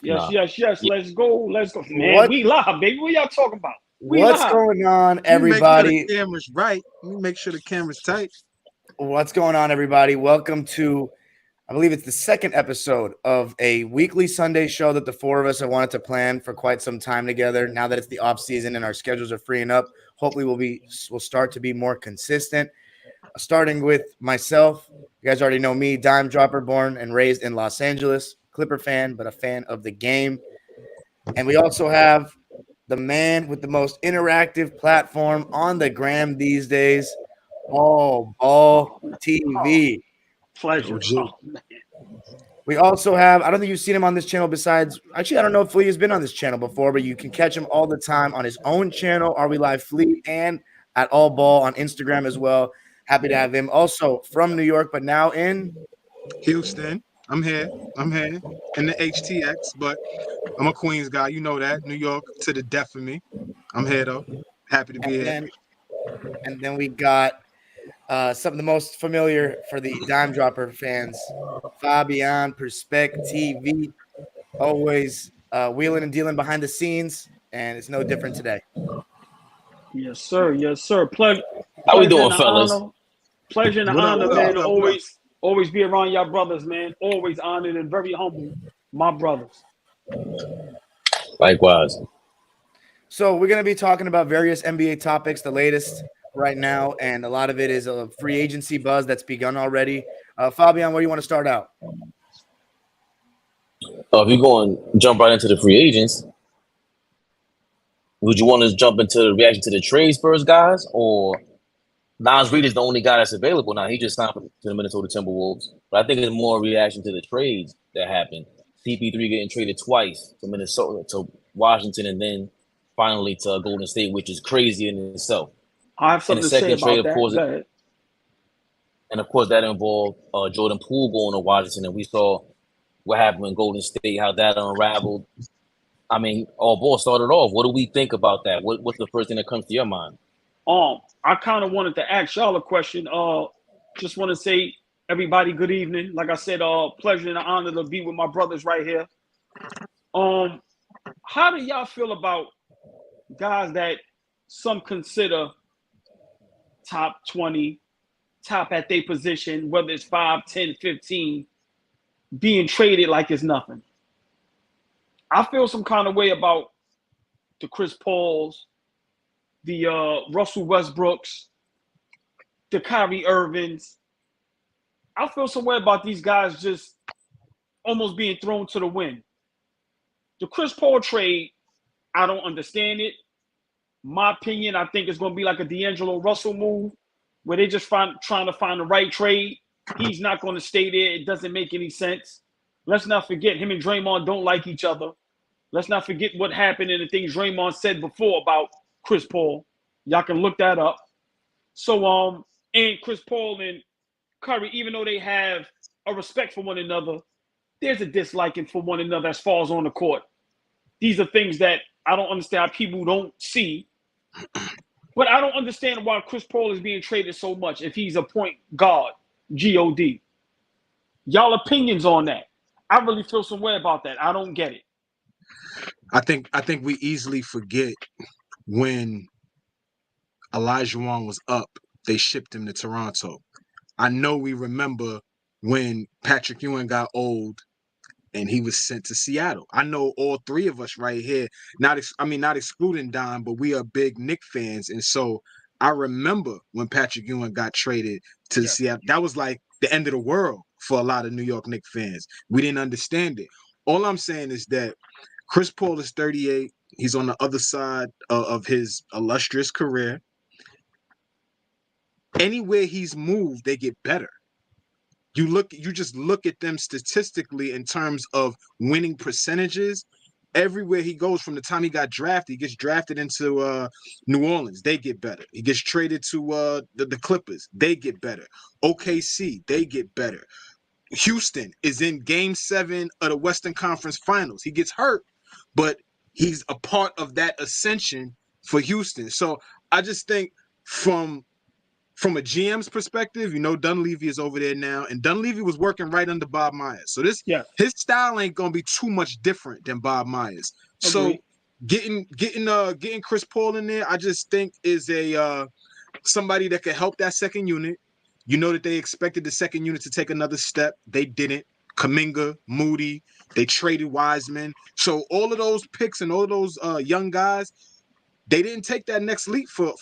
Yes, Nah. yes, yes. Yeah. Let's go. Let's go. Man, What we live, baby. What y'all talking about? We what's live. going on, Let me make sure the everybody? camera's right. Let me make sure the camera's tight. What's going on, everybody? Welcome to, I believe it's the second episode of a weekly Sunday show that the four of us have wanted to plan for quite some time together. Now that it's the off season and our schedules are freeing up, hopefully we'll start to be more consistent. Starting with myself, you guys already know me, dime dropper, born and raised in Los Angeles, Clipper fan, but a fan of the game. And we also have the man with the most interactive platform on the gram these days, All Ball Oh, TV. pleasure. OG. Oh man. We also have, I don't think you've seen him on this channel besides, actually, I don't know if Flea has been on this channel before, but you can catch him all the time on his own channel, Are We Live Flea, and at All Ball on Instagram as well. Happy to have him. Also from New York, but now in Houston. I'm here. I'm here. In the HTX, but I'm a Queens guy. You know that. New York to the death of me. I'm here though. Happy to be and here. then we got some of the most familiar for the Dime Dropper fans, Fabian Perspect TV, always wheeling and dealing behind the scenes, and it's no different today. Yes, sir. Yes, sir. How we Pleasure doing, and an fellas? honor. Pleasure and an What up? honor, What up? man. What up? What up? Always be around y'all brothers, man. Always honored and very humble, my brothers. Likewise. So we're going to be talking about various NBA topics, the latest right now, and a lot of it is a free agency buzz that's begun already. Fabian, where do you want to start out? If you're going to jump right into the free agents, would you want to jump into the reaction to the trades first, guys? Or Nas Reed is the only guy that's available now. He just signed to the Minnesota Timberwolves. But I think it's more a reaction to the trades that happened. CP3 getting traded twice to Minnesota, to Washington, and then finally to Golden State, which is crazy in itself. I have And the something to say second trade, about of that. course, Go ahead. that involved Jordan Poole going to Washington, and we saw what happened in Golden State, how that unraveled. I mean, all ball started off. What do we think about that? What's the first thing that comes to your mind? I kind of wanted to ask y'all a question. Just want to say, everybody, good evening. Like I said, pleasure and honor to be with my brothers right here. How do y'all feel about guys that some consider top 20, top at their position, whether it's 5, 10, 15, being traded like it's nothing? I feel some kind of way about the Chris Pauls, the Russell Westbrooks, the Kyrie Irvings. I feel some way about these guys just almost being thrown to the wind. The Chris Paul trade, I don't understand it. My opinion, I think it's going to be like a D'Angelo Russell move where they just trying to find the right trade. He's not going to stay there. It doesn't make any sense. Let's not forget him and Draymond don't like each other. Let's not forget what happened and the things Draymond said before about Chris Paul. Y'all can look that up. So, and Chris Paul and Curry, even though they have a respect for one another, there's a disliking for one another as far as on the court. These are things that I don't understand how people don't see. But I don't understand why Chris Paul is being traded so much if he's a point guard, G-O-D. Y'all opinions on that? I really feel some way about that. I don't get it. I think we easily forget when Elijah Wan was up, they shipped him to Toronto. I know we remember when Patrick Ewing got old and he was sent to Seattle. I know all three of us right here, not excluding Don, but we are big Knick fans. And so I remember when Patrick Ewing got traded to Yes. Seattle. That was like the end of the world for a lot of New York Knicks fans. We didn't understand it. All I'm saying is that Chris Paul is 38. He's on the other side of his illustrious career. Anywhere he's moved, they get better. You just look at them statistically in terms of winning percentages. Everywhere he goes, from the time he got drafted, he gets drafted into New Orleans, they get better. He gets traded to the Clippers, they get better. OKC, they get better. Houston is in Game 7 of the Western Conference Finals. He gets hurt, but he's a part of that ascension for Houston. So I just think from from a GM's perspective, Dunleavy is over there now, and Dunleavy was working right under Bob Myers. So his style ain't gonna be too much different than Bob Myers. So getting Chris Paul in there, I just think is a somebody that could help that second unit. You know that they expected the second unit to take another step. They didn't. Kuminga, Moody, they traded Wiseman. So all of those picks and all of those young guys, they didn't take that next leap for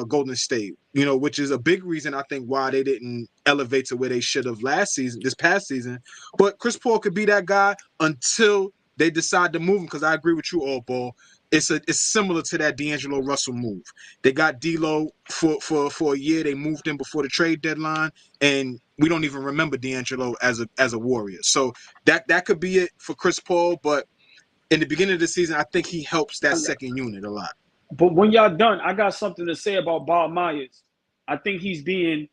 Golden State, which is a big reason I think why they didn't elevate to where they should have this past season. But Chris Paul could be that guy until they decide to move him, because I agree with you all, Ball. It's similar to that D'Angelo Russell move. They got D'Lo for a year. They moved him before the trade deadline, and we don't even remember D'Angelo as a Warrior. So that could be it for Chris Paul. But in the beginning of the season, I think he helps that second unit a lot. But when y'all done, I got something to say about Bob Myers. I think he's getting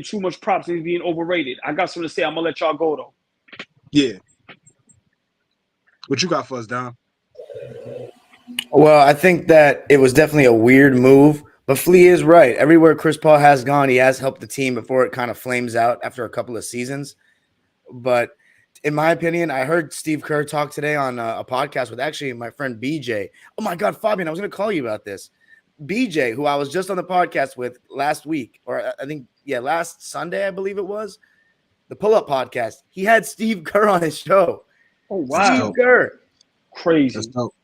too much props and he's being overrated. I got something to say. I'm gonna let y'all go though. Yeah. What you got for us, Dom? Well, I think that it was definitely a weird move, but Flea is right. Everywhere Chris Paul has gone, he has helped the team before it kind of flames out after a couple of seasons. But in my opinion, I heard Steve Kerr talk today on a podcast with actually my friend BJ. Oh my God, Fabian, I was going to call you about this. BJ, who I was just on the podcast with last week, or I think, last Sunday, I believe it was, the Pull-Up Podcast. He had Steve Kerr on his show. Oh, wow. Steve Kerr. Crazy. That's dope.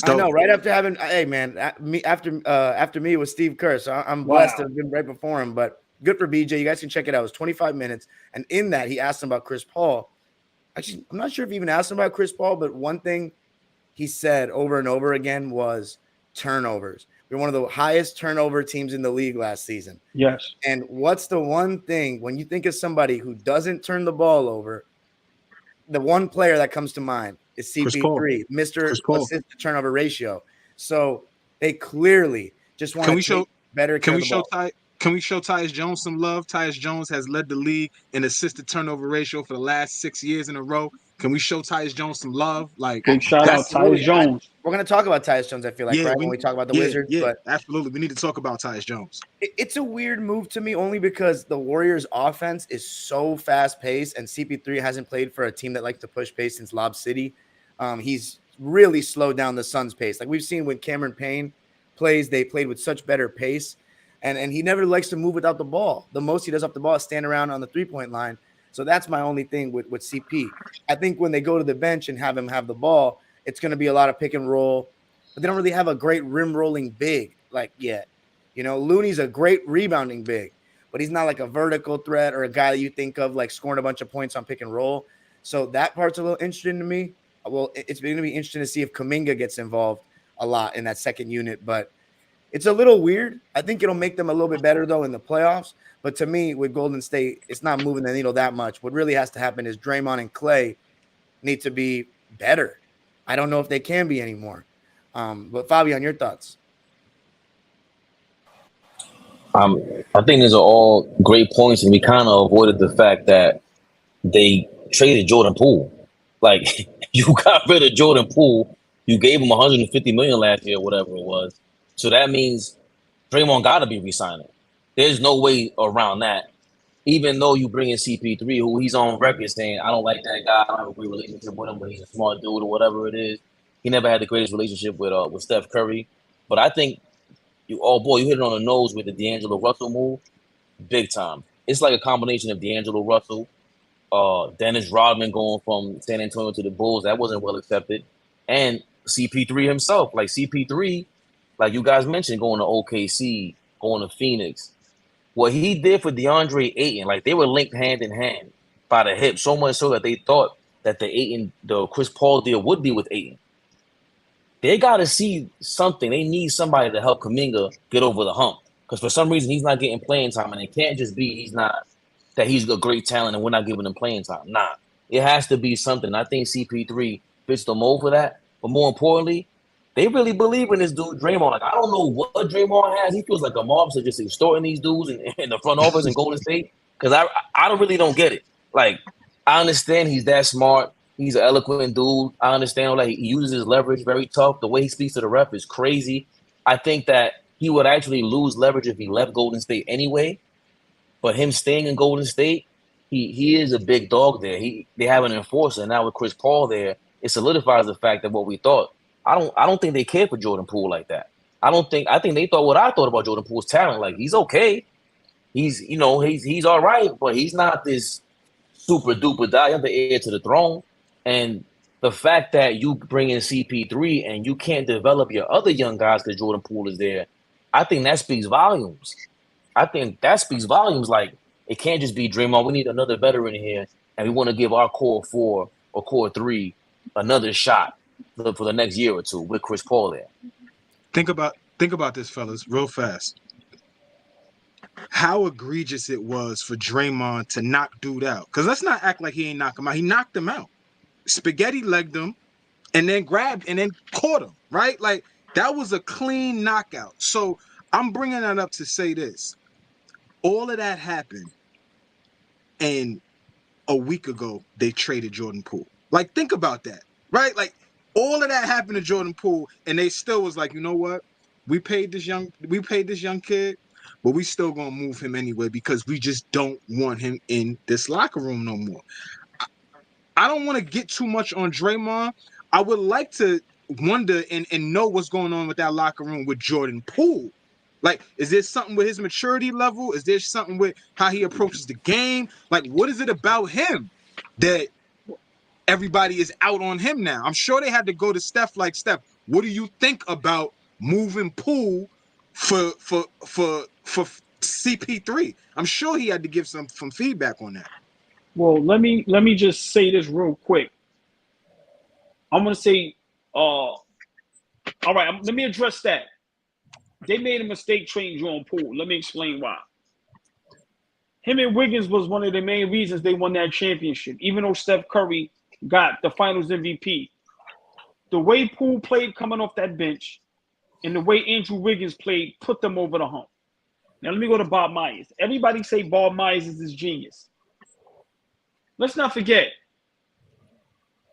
I know, right after having, hey man, after me was Steve Kerr, so I'm blessed to have been right before him. But good for BJ. You guys can check it out. It was 25 minutes, and in that he asked him about Chris Paul. Actually, I'm not sure if he even asked him about Chris Paul, but one thing he said over and over again was turnovers. We're one of the highest turnover teams in the league last season. Yes. And what's the one thing when you think of somebody who doesn't turn the ball over? The one player that comes to mind is CP3, Mr. Assist to turnover ratio. So they clearly just want to better. Can we show Tyus Jones some love? Tyus Jones has led the league in assisted turnover ratio for the last 6 years in a row. Can we show Tyus Jones some love? Like, big shout out Tyus Jones. We're going to talk about Tyus Jones, I feel like, right? When we talk about the Wizards. Yeah, but absolutely. We need to talk about Tyus Jones. It's a weird move to me only because the Warriors' offense is so fast-paced, and CP3 hasn't played for a team that likes to push pace since Lob City. He's really slowed down the Suns' pace. Like we've seen when Cameron Payne plays, they played with such better pace. And he never likes to move without the ball. The most he does off the ball is stand around on the three-point line. So that's my only thing with CP. I think when they go to the bench and have him have the ball, it's going to be a lot of pick and roll. But they don't really have a great rim rolling big like yet. Looney's a great rebounding big, but he's not like a vertical threat or a guy that you think of like scoring a bunch of points on pick and roll. So that part's a little interesting to me. Well, it's going to be interesting to see if Kuminga gets involved a lot in that second unit, but it's a little weird. I think it'll make them a little bit better, though, in the playoffs. But to me, with Golden State, it's not moving the needle that much. What really has to happen is Draymond and Klay need to be better. I don't know if they can be anymore. But, Fabian, your thoughts? I think these are all great points, and we kind of avoided the fact that they traded Jordan Poole. Like, you got rid of Jordan Poole. You gave him $150 million last year, whatever it was. So that means Draymond got to be re-signing. There's no way around that. Even though you bring in CP3, who he's on record saying, I don't like that guy, I don't have a great relationship with him, but he's a smart dude or whatever it is. He never had the greatest relationship with Steph Curry. But I think, you hit it on the nose with the D'Angelo Russell move. Big time. It's like a combination of D'Angelo Russell, Dennis Rodman going from San Antonio to the Bulls. That wasn't well accepted. And CP3 himself. Like CP3, like you guys mentioned, going to OKC, going to Phoenix. What he did for DeAndre Ayton, like they were linked hand in hand by the hip, so much so that they thought that the Chris Paul deal would be with Ayton. They got to see something. They need somebody to help Kuminga get over the hump. Because for some reason, he's not getting playing time. And it can't just be he's a great talent and we're not giving him playing time. Nah, it has to be something. I think CP3 fits the mold for that. But more importantly, they really believe in this dude, Draymond. Like, I don't know what Draymond has. He feels like a mobster just extorting these dudes in the front office in Golden State. Because I really don't get it. Like, I understand he's that smart. He's an eloquent dude. I understand like he uses his leverage very tough. The way he speaks to the ref is crazy. I think that he would actually lose leverage if he left Golden State anyway. But him staying in Golden State, he is a big dog there. They have an enforcer now with Chris Paul there. It solidifies the fact that what we thought. I don't think they care for Jordan Poole like that. I think they thought what I thought about Jordan Poole's talent. Like he's okay. He's all right, but he's not this super duper guy. He's the heir to the throne. And the fact that you bring in CP3 and you can't develop your other young guys because Jordan Poole is there, I think that speaks volumes. Like it can't just be Draymond. We need another veteran here, and we want to give our core 4 or core 3 another shot for the next year or two with Chris Paul there. Think about this, fellas, real fast. How egregious it was for Draymond to knock dude out. Because let's not act like he ain't knock him out. He knocked him out. Spaghetti legged him and then grabbed and then caught him, right? Like that was a clean knockout. So I'm bringing that up to say this. All of that happened, and a week ago they traded Jordan Poole. Like, think about that, right? Like, all of that happened to Jordan Poole, and they still was like, you know what? We paid this young kid, but we still gonna move him anyway because we just don't want him in this locker room no more. I don't want to get too much on Draymond. I would like to wonder and know what's going on with that locker room with Jordan Poole. Like, is there something with his maturity level? Is there something with how he approaches the game? Like, what is it about him that everybody is out on him now? I'm sure they had to go to Steph like, Steph, what do you think about moving Poole for CP3? I'm sure he had to give some feedback on that. Well, let me just say this real quick. I'm gonna say, all right. Let me address that. They made a mistake trading Jordan Poole. Let me explain why. Him and Wiggins was one of the main reasons they won that championship, even though Steph Curry got the Finals MVP. The way Poole played coming off that bench and the way Andrew Wiggins played put them over the hump. Now, let me go to Bob Myers. Everybody say Bob Myers is his genius. Let's not forget,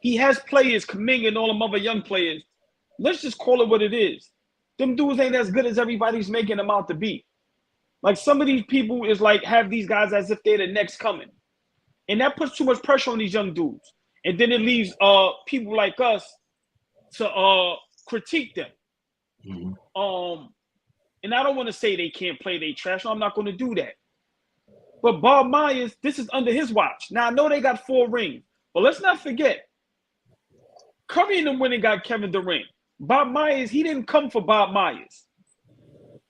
he has players, Kuminga and all them other young players. Let's just call it what it is. Them dudes ain't as good as everybody's making them out to be. Like, some of these people is like have these guys as if they're the next coming. And that puts too much pressure on these young dudes. And then it leaves people like us to critique them. Mm-hmm. And I don't want to say they can't play, they trash. No, I'm not going to do that. But Bob Myers, this is under his watch. Now, I know they got 4 rings, but let's not forget, Curry and them went and got Kevin Durant. Bob Myers, he didn't come for Bob Myers.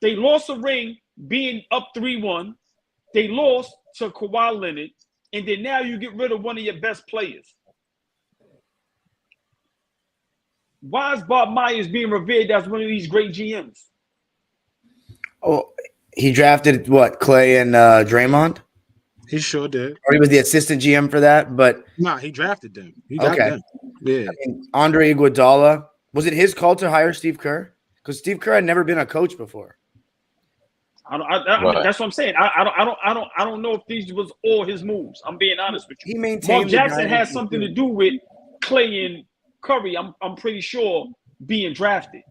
They lost a ring being up 3-1. They lost to Kawhi Leonard, and then now you get rid of one of your best players. Why is Bob Myers being revered as one of these great GMs? Oh, he drafted what, Clay and Draymond? He sure did. Or he was the assistant GM for that, but he drafted them. He got them. Yeah. I mean, Andre Iguodala, was it his call to hire Steve Kerr? Because Steve Kerr had never been a coach before. That's what I'm saying. I don't know if these was all his moves. I'm being honest with you. He maintained. Mark Jackson has something to do with Clay and Curry. I'm pretty sure being drafted.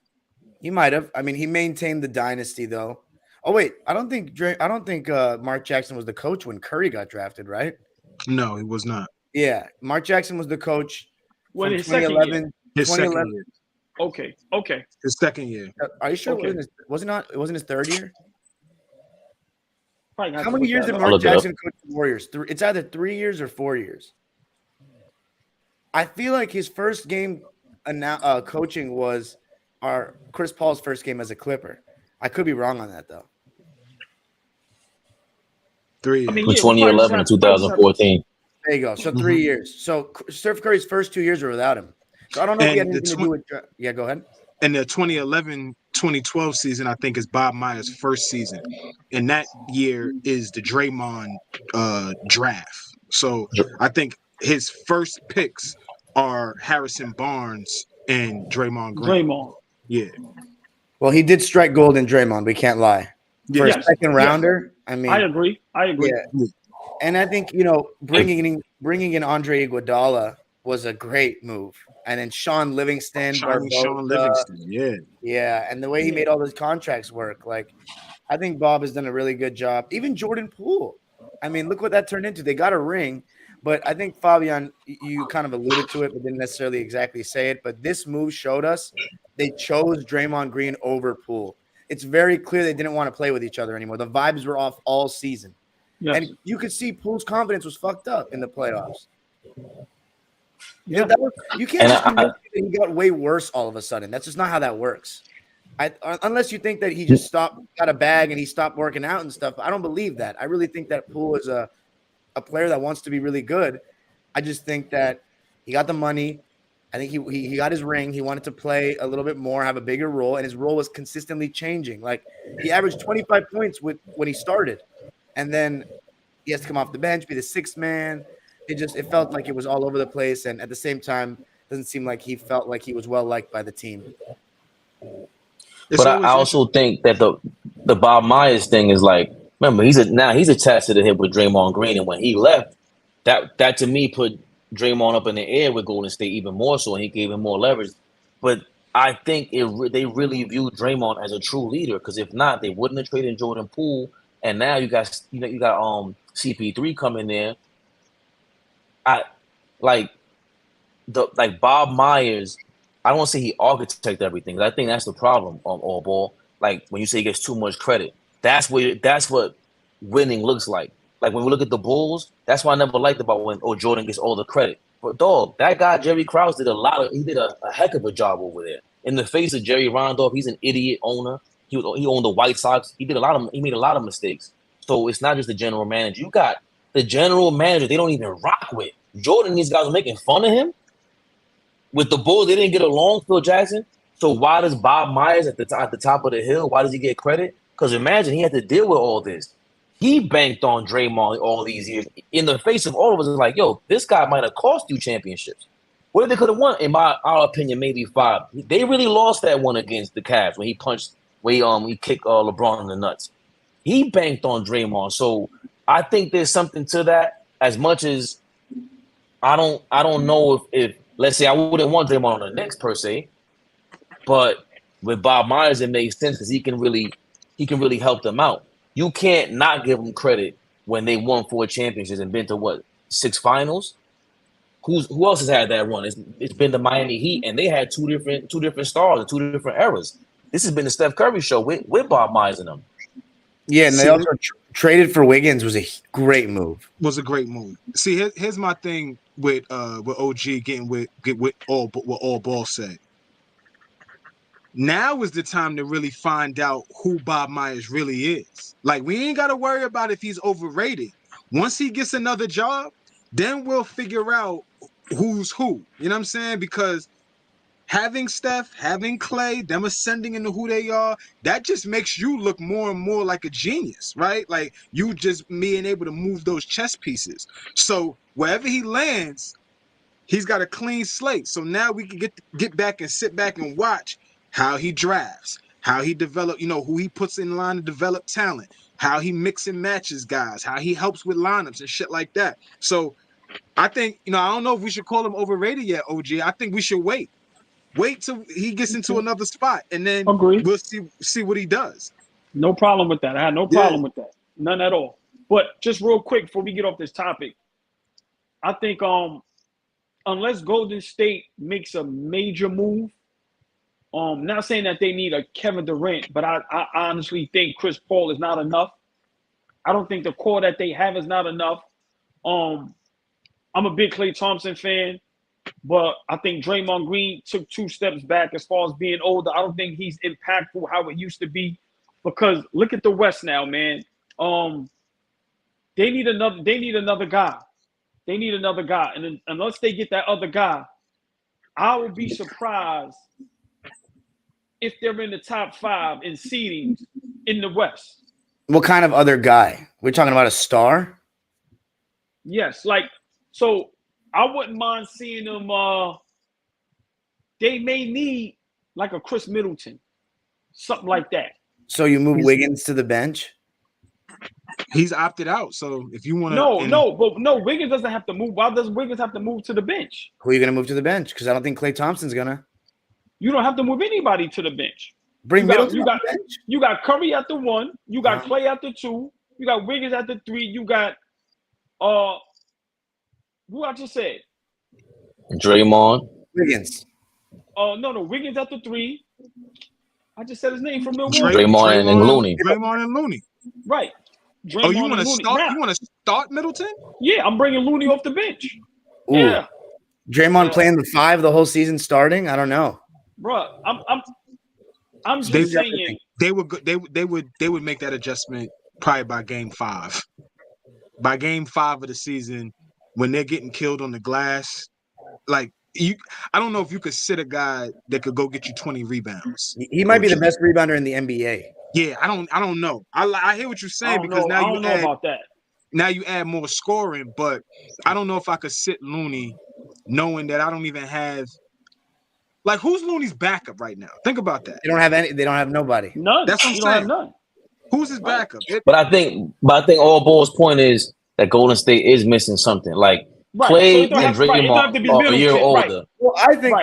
He might have. I mean, he maintained the dynasty though. Oh wait, I don't think Mark Jackson was the coach when Curry got drafted, right? No, he was not. Yeah, Mark Jackson was the coach when from his 2011. His second year. Okay. His second year. Are you sure Okay. it wasn't his third year? How many years did Mark Jackson coach the Warriors? It's either 3 years or 4 years. I feel like his first game coaching was Chris Paul's first game as a Clipper. I could be wrong on that though. 3 years. From 2011 to 2014. There you go. So 3 years. So Steph Curry's first 2 years were without him. So I don't know if he had anything to do with. Yeah, go ahead. And the 2011-2012 season, I think, is Bob Myers' first season. And that year is the Draymond draft. So I think his first picks are Harrison Barnes and Draymond Green. Draymond. Yeah. Well, he did strike gold in Draymond. We can't lie. For a second rounder, I mean. I agree. Yeah. And I think, bringing in Andre Iguodala was a great move. And then Sean Livingston. Sean Livingston, yeah. And the way he made all those contracts work, like, I think Bob has done a really good job. Even Jordan Poole. I mean, look what that turned into. They got a ring, but I think, Fabian, you kind of alluded to it, but didn't necessarily exactly say it. But this move showed us they chose Draymond Green over Poole. It's very clear they didn't want to play with each other anymore. The vibes were off all season. Yes. And you could see Poole's confidence was fucked up in the playoffs. Yeah. You can't just he got way worse all of a sudden. That's just not how that works. Unless you think that he just got a bag and he stopped working out and stuff. I don't believe that. I really think that Poole is a player that wants to be really good. I just think that he got the money. I think he got his ring. He wanted to play a little bit more, have a bigger role, and his role was consistently changing. Like he averaged 25 points when he started, and then he has to come off the bench, be the sixth man. It felt like it was all over the place, and at the same time, doesn't seem like he felt like he was well liked by the team. But I also think that the Bob Myers thing is like, remember, he's attached to the hip with Draymond Green, and when he left, that to me put Draymond up in the air with Golden State even more so, and he gave him more leverage. But I think they really viewed Draymond as a true leader, because if not, they wouldn't have traded Jordan Poole, and now you got CP3 coming there. Bob Myers. I don't want to say he architected everything. I think that's the problem on all ball. Like when you say he gets too much credit, that's what winning looks like. Like when we look at the Bulls, that's why I never liked about when Jordan gets all the credit. But dog, that guy Jerry Krause did a heck of a job over there. In the face of Jerry Randolph, he's an idiot owner. He owned the White Sox. He made a lot of mistakes. So it's not just the general manager. You got the general manager they don't even rock with. Jordan, these guys are making fun of him. With the Bulls, they didn't get along, Phil Jackson. So why does Bob Myers at the top of the hill, why does he get credit? Because imagine he had to deal with all this. He banked on Draymond all these years. In the face of all of us, it's like, yo, this guy might have cost you championships. What if they could have won? In our opinion, maybe 5. They really lost that one against the Cavs when he kicked LeBron in the nuts. He banked on Draymond. So I think there's something to that. As much as I don't know if let's say I wouldn't want Draymond on the Knicks per se, but with Bob Myers it makes sense because he can really help them out. You can't not give them credit when they won 4 championships and been to 6 finals. Who else has had that run? It's been the Miami Heat, and they had two different stars in 2 different eras. This has been the Steph Curry show with Bob Myers and them. Yeah, and they also traded for Wiggins was a great move. Was a great move. See, here's my thing with OG getting with what all ball said. Now is the time to really find out who Bob Myers really is. Like, we ain't got to worry about if he's overrated. Once he gets another job, then we'll figure out who's who. You know what I'm saying? Because having Steph, having Clay, them ascending into who they are, that just makes you look more and more like a genius, right? Like you just being able to move those chess pieces. So wherever he lands, he's got a clean slate. So now we can get back and sit back and watch how he drafts, how he develop, who he puts in line to develop talent, how he mix and matches guys, how he helps with lineups and shit like that. So I think, I don't know if we should call him overrated yet, OG. I think we should wait till he gets into another spot, and then we'll see what he does. No problem with that. I had no problem with that. None at all. But just real quick before we get off this topic, I think unless Golden State makes a major move, not saying that they need a Kevin Durant, but I honestly think Chris Paul is not enough. I don't think the core that they have is not enough. I'm a big Klay Thompson fan. But I think Draymond Green took 2 steps back as far as being older. I don't think he's impactful how it used to be. Because look at the West now, man. They need another guy. They need another guy. And then, unless they get that other guy, I would be surprised if they're in the top 5 in seedings in the West. What kind of other guy? We're talking about a star? Yes, so I wouldn't mind seeing them. They may need like a Chris Middleton, something like that. So you move Wiggins to the bench? He's opted out. So if you want to, no, Wiggins doesn't have to move. Why does Wiggins have to move to the bench? Who are you going to move to the bench? Because I don't think Klay Thompson's gonna. You don't have to move anybody to the bench. Bring Middleton to the bench. You got Curry at the 1. You got Klay at the 2. You got Wiggins at the 3. You got Who I just said? Draymond. Wiggins. No, Wiggins at the 3. I just said his name from Milwaukee. Draymond and Looney. Draymond and Looney. Right. Draymond Oh, you want to Looney. start? Now, You want to start Middleton? yeah, I'm bringing Looney off the bench. Ooh. Yeah, Draymond playing the 5 the whole season starting? I don't know. bro. I'm just saying they would make that adjustment probably by game 5. By game 5 of the season, when they're getting killed on the glass, like I don't know if you could sit a guy that could go get you 20 rebounds. He might be the best rebounder in the NBA. Yeah, I don't know. I hear what you're saying because I don't know about that. Now you add more scoring, but I don't know if I could sit Looney knowing that I don't even have like who's Looney's backup right now? Think about that. They don't have nobody. None. That's what I'm you don't saying. have none. Who's his backup? But I think all Ball's point is that Golden State is missing something. Like Clay and Draymond are a year older. Well, I think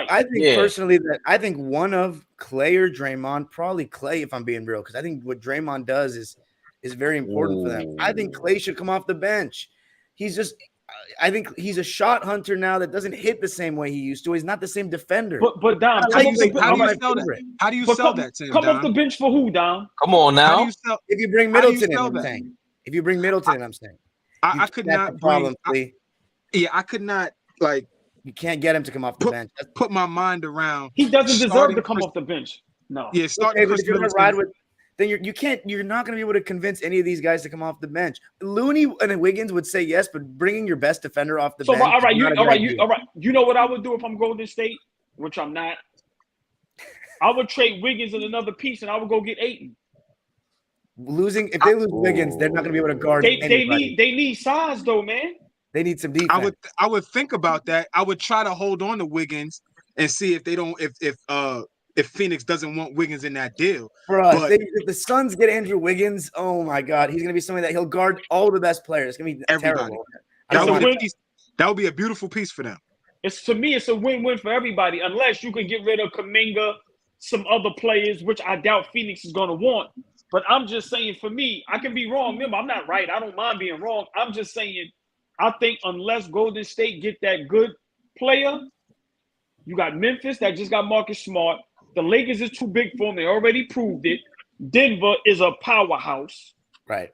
personally that I think one of Clay or Draymond, probably Clay, if I'm being real, because I think what Draymond does is very important for them. I think Clay should come off the bench. I think he's a shot hunter now that doesn't hit the same way he used to. He's not the same defender. But Dom, how do you sell that? Tim, come off the bench for who, Dom? Come on now. If you bring Middleton in, I'm saying. If you bring Middleton in, I'm saying. I could not I could not like. You can't get him to come off the bench. Put my mind around. He doesn't deserve to come off the bench. No. Yeah, but if you're gonna ride with, then you're not gonna be able to convince any of these guys to come off the bench. Looney and Wiggins would say yes, but bringing your best defender off the bench. All right. You know what I would do if I'm Golden State, which I'm not. I would trade Wiggins in another piece, and I would go get Ayton. If they lose Wiggins, they're not gonna be able to guard. They need size though, man. They need some defense. I would think about that. I would try to hold on to Wiggins and see if they don't if Phoenix doesn't want Wiggins in that deal. Bro, if the Suns get Andrew Wiggins, oh my God, he's gonna be somebody that he'll guard all the best players. It's gonna be terrible. That would be a beautiful piece for them. To me, it's a win-win for everybody, unless you can get rid of Kuminga, some other players, which I doubt Phoenix is gonna want. But I'm just saying, for me, I can be wrong. Remember, I'm not right. I don't mind being wrong. I'm just saying, I think unless Golden State get that good player, you got Memphis that just got Marcus Smart. The Lakers is too big for them. They already proved it. Denver is a powerhouse. Right.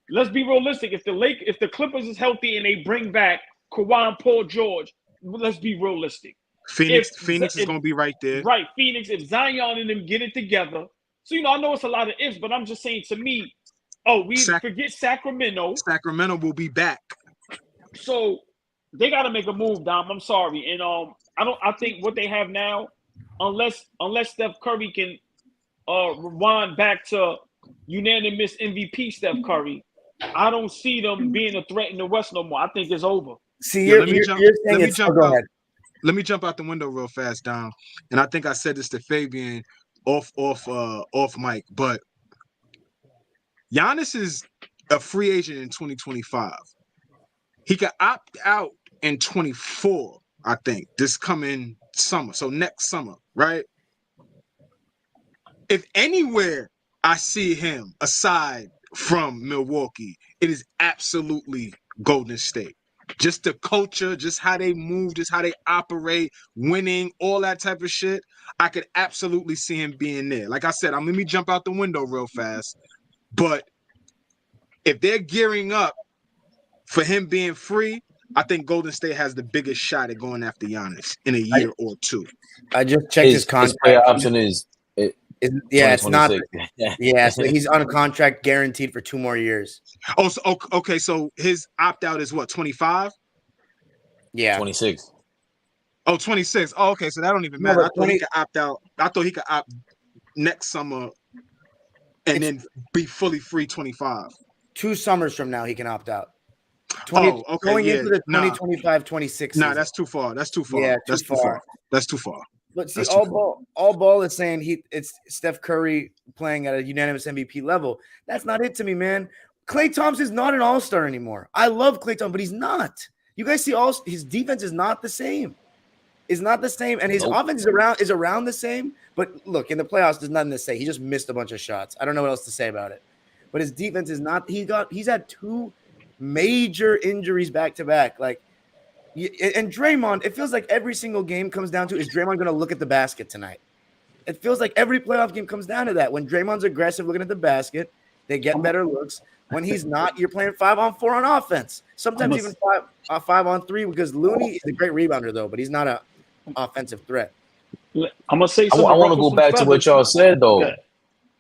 Let's be realistic. If the Clippers is healthy and they bring back Kawhi and Paul George, let's be realistic. Phoenix is going to be right there. Right. Phoenix, if Zion and them get it together. So, I know it's a lot of ifs, but I'm just saying, to me, forget Sacramento. Sacramento will be back. So they got to make a move, Dom. I'm sorry, and I think what they have now, unless Steph Curry can rewind back to unanimous MVP Steph Curry, I don't see them being a threat in the West no more. I think it's over. See, you're saying it's go ahead. Let me jump out the window real fast, Dom. And I think I said this to Fabian off mic, but Giannis is a free agent in 2025. He could opt out in 24, I think, this coming summer. So next summer, right? If anywhere I see him aside from Milwaukee, it is absolutely Golden State. Just the culture, just how they move, just how they operate, winning, all that type of shit. I could absolutely see him being there. Like I said, let me jump out the window real fast. But if they're gearing up for him being free, I think Golden State has the biggest shot at going after Giannis in a year or two. I just checked his contract. His player option is it's not. Yeah, so he's on a contract guaranteed for 2 more years. Oh, so, okay. So his opt out is what, 25? Yeah, 26. Oh, 26. Oh, okay. So that don't even matter. I thought he could opt out. I thought he could opt next summer and then be fully free 25. 2 summers from now, he can opt out. Okay. Going into the 2025-26 Nah, that's too far. That's too far. Yeah, that's too far. That's too far. But see, all ball is saying it's Steph Curry playing at a unanimous MVP level. That's not it to me, man. Klay Thompson's not an all-star anymore. I love Klay Thompson, but he's not. You guys see his defense is not the same. Is not the same, and his offense is around the same. But look, in the playoffs, there's nothing to say. He just missed a bunch of shots. I don't know what else to say about it. But his defense is not. He's had 2 major injuries back to back. Like, and Draymond, it feels like every single game comes down to, is Draymond going to look at the basket tonight? It feels like every playoff game comes down to that. When Draymond's aggressive looking at the basket, they get better looks. When he's not, you're playing 5-on-4 on offense. Sometimes even 5-on-3, because Looney is a great rebounder, though, but he's not an offensive threat. I'm going to say something. I want to go back to what y'all said, though.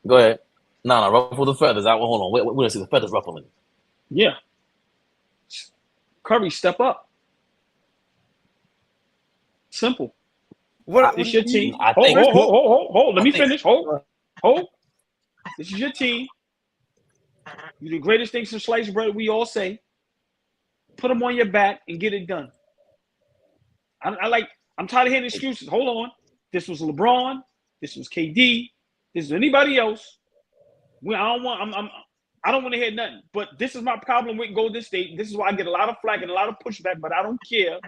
Go ahead. No, ruffle the feathers. Hold on. We're going to see the feathers ruffling. Yeah. Curry, step up. Simple. It's your team. Hold. Let me finish. Hold. This is your team. You're the greatest thing since sliced bread, we all say. Put them on your back and get it done. I'm tired of hearing excuses. Hold on. This was LeBron. This was KD. This is anybody else. I don't want to hear nothing. But this is my problem with Golden State. This is why I get a lot of flack and a lot of pushback, but I don't care.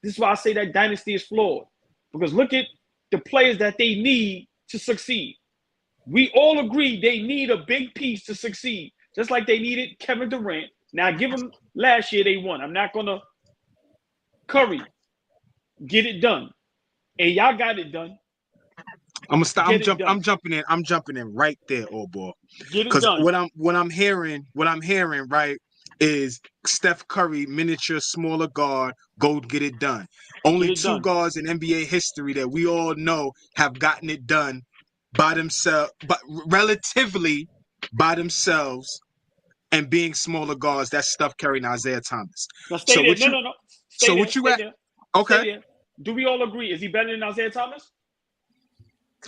This is why I say that dynasty is flawed. Because look at the players that they need to succeed. We all agree they need a big piece to succeed. Just like they needed Kevin Durant. Now, give them last year they won. I'm not going to Curry. Get it done. And y'all got it done. I'm gonna stop. I'm jumping in. I'm jumping in right there, old boy. Because what I'm hearing, right, is Steph Curry, miniature, smaller guard, go get it done. Only two guards in NBA history that we all know have gotten it done by themselves, but relatively by themselves, and being smaller guards. That's Steph Curry and Isaiah Thomas. Now stay there. No. Okay. Stay there. Do we all agree? Is he better than Isaiah Thomas?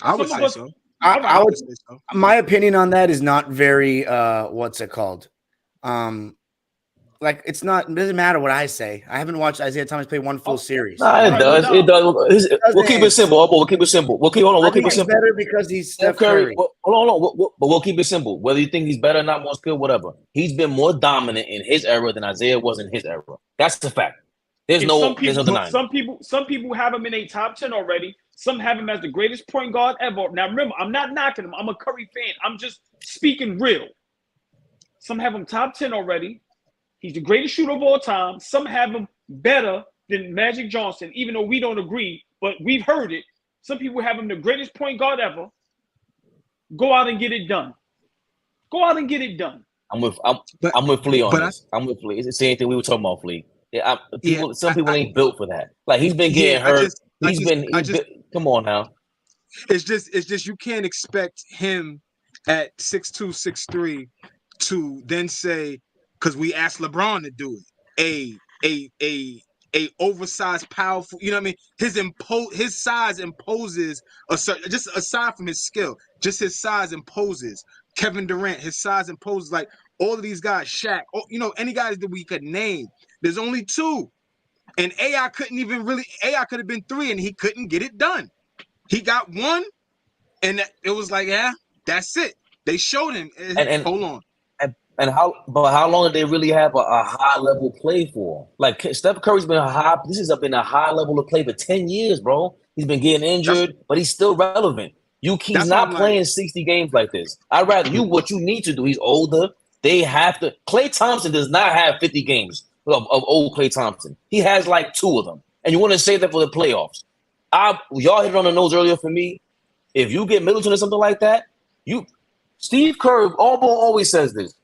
I would say so. I would say so. My opinion on that is not very what's it called? Like, it doesn't matter what I say. I haven't watched Isaiah Thomas play one full series. No, it does. It does. We'll keep it simple. We'll keep it simple. We'll keep it simple. Better because he's Steph Curry. Hold on. But we'll keep it simple. Whether you think he's better or not, more skilled, whatever. He's been more dominant in his era than Isaiah was in his era. That's the fact. There's no denying. Some people have him in a top 10 already. Some have him as the greatest point guard ever. Now remember, I'm not knocking him. I'm a Curry fan. I'm just speaking real. Some have him top 10 already. He's the greatest shooter of all time. Some have him better than Magic Johnson, even though we don't agree, but we've heard it. Some people have him the greatest point guard ever. Go out and get it done. I'm with Flea on this. I'm with Flea. It's the same thing we were talking about, Flea. Some people ain't built for that. Like, he's been getting hurt. Come on now. It's just you can't expect him at 6'2", 6'3" to then say, because we asked LeBron to do it, a oversized, powerful, you know what I mean? His size imposes a certain, just aside from his skill, just his size imposes. Kevin Durant, his size imposes, like all of these guys, Shaq, any guys that we could name. There's only two. And AI could have been 3 and he couldn't get it done. He got 1 and it was like, yeah, that's it. They showed him. And hold on. How long did they really have a high level play for? Like, Steph Curry's been been a high level of play for 10 years, bro. He's been getting injured, but he's still relevant. He's not playing 60 games like this. I'd rather what you need to do. He's older. They have to. Klay Thompson does not have 50 games of old Klay Thompson. He has like 2 of them. And you want to save that for the playoffs. Y'all hit it on the nose earlier for me. If you get Middleton or something like that, Steve Kerr always says this.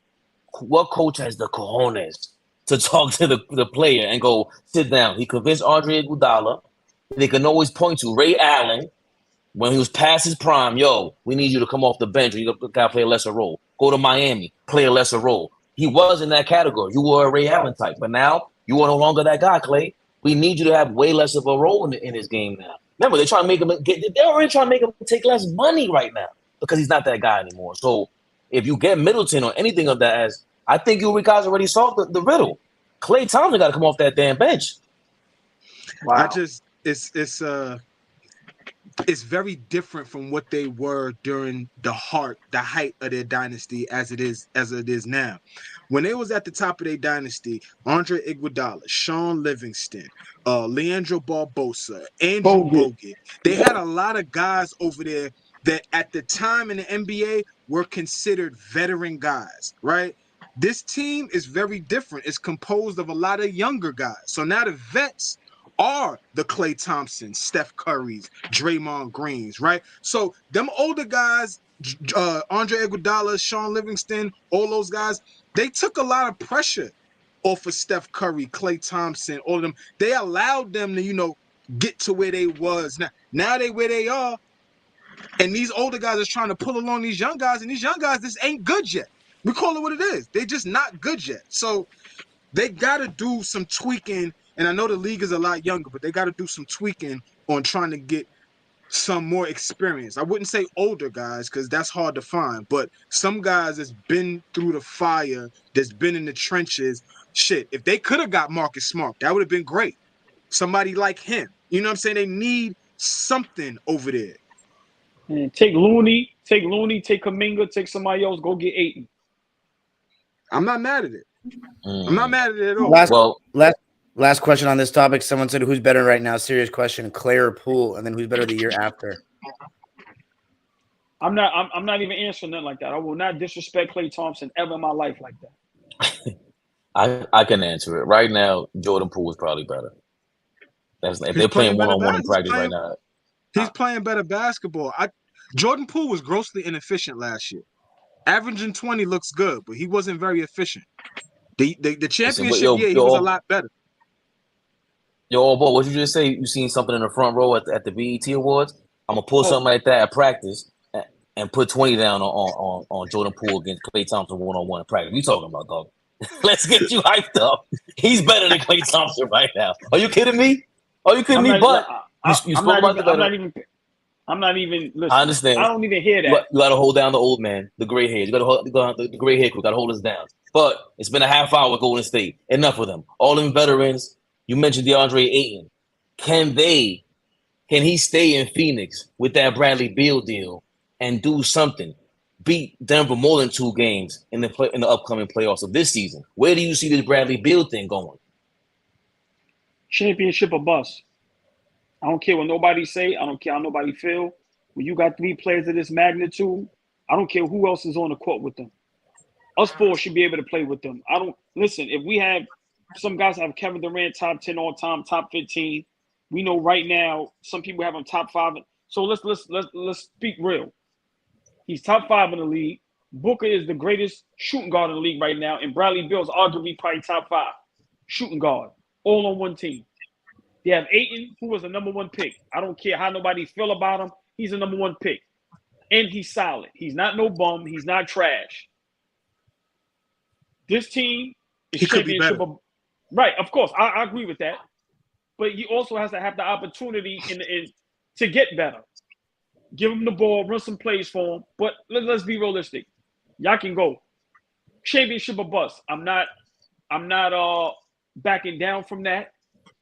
What coach has the cojones to talk to the player and go, sit down? He convinced Andre Iguodala. They can always point to Ray Allen when he was past his prime. Yo, we need you to come off the bench. You got to play a lesser role. Go to Miami, play a lesser role. He was in that category. You were a Ray Allen type. But now you are no longer that guy, Klay. We need you to have way less of a role in his game now. Remember, they're trying to make him they're already trying to make him take less money right now because he's not that guy anymore. So if you get Middleton or anything of that, I think you guys already solved the riddle. Klay Thompson got to come off that damn bench. Wow. It's very different from what they were during the height of their dynasty as it is now. When they was at the top of their dynasty, Andre Iguodala, Sean Livingston, Leandro Barbosa, Andrew Bogut, they had a lot of guys over there that at the time in the NBA were considered veteran guys, right? This team is very different. It's composed of a lot of younger guys. So now the vets are the Klay Thompsons, Steph Currys, Draymond Greens, right? So them older guys, Andre Iguodala, Sean Livingston, all those guys, they took a lot of pressure off of Steph Curry, Klay Thompson, all of them. They allowed them to, get to where they was. Now they where they are. And these older guys are trying to pull along these young guys, and these young guys just ain't good yet. We call it what it is. They're just not good yet. So they got to do some tweaking. And I know the league is a lot younger, but they got to do some tweaking on trying to get some more experience. I wouldn't say older guys because that's hard to find, but some guys that's been through the fire, that's been in the trenches. Shit, if they could have got Marcus Smart, that would have been great. Somebody like him. You know what I'm saying? They need something over there. And take Looney, take Kuminga, take somebody else, go get Ayton. I'm not mad at it. I'm not mad at it at all. Last question on this topic. Someone said, who's better right now? Serious question. Clay or Poole? And then who's better the year after? I'm not even answering nothing like that. I will not disrespect Klay Thompson ever in my life like that. I can answer it. Right now, Jordan Poole is probably better. If they're playing one-on-one in practice right now. He's playing better basketball. Jordan Poole was grossly inefficient last year. Averaging 20 looks good, but he wasn't very efficient. The championship year, he was a lot better. Yo, boy, what you just say? You seen something in the front row at the BET Awards? I'm gonna pull something like that at practice and put 20 down on Jordan Poole against Klay Thompson one-on-one in practice. What you talking about, dog? Let's get you hyped up. He's better than Klay Thompson right now. Are you kidding me? Are you kidding me? But you spoke about the better. I'm not even listening. I understand. I don't even hear that. You got to hold down the old man, the gray hair. You got to hold the gray hair. We got to hold us down. But it's been a half hour with Golden State. Enough of them. All them veterans. You mentioned DeAndre Ayton. Can he stay in Phoenix with that Bradley Beal deal and do something? Beat Denver more than 2 games in the upcoming playoffs of this season. Where do you see this Bradley Beal thing going? Championship or bust. I don't care what nobody say. I don't care how nobody feel. When you got 3 players of this magnitude, I don't care who else is on the court with them. Us 4 should be able to play with them. Listen, if we have some guys have Kevin Durant top 10 all time, top 15. We know right now some people have him top 5. So let's speak real. He's top 5 in the league. Booker is the greatest shooting guard in the league right now, and Bradley Beal is arguably probably top 5 shooting guard, all on one team. They have Ayton, who was the number 1 pick. I don't care how nobody feel about him. He's a number 1 pick, and he's solid. He's not no bum. He's not trash. This team is championship. Right, of course, I agree with that. But he also has to have the opportunity to get better. Give him the ball, run some plays for him. But let's be realistic. Y'all can go championship or bust. I'm not backing down from that.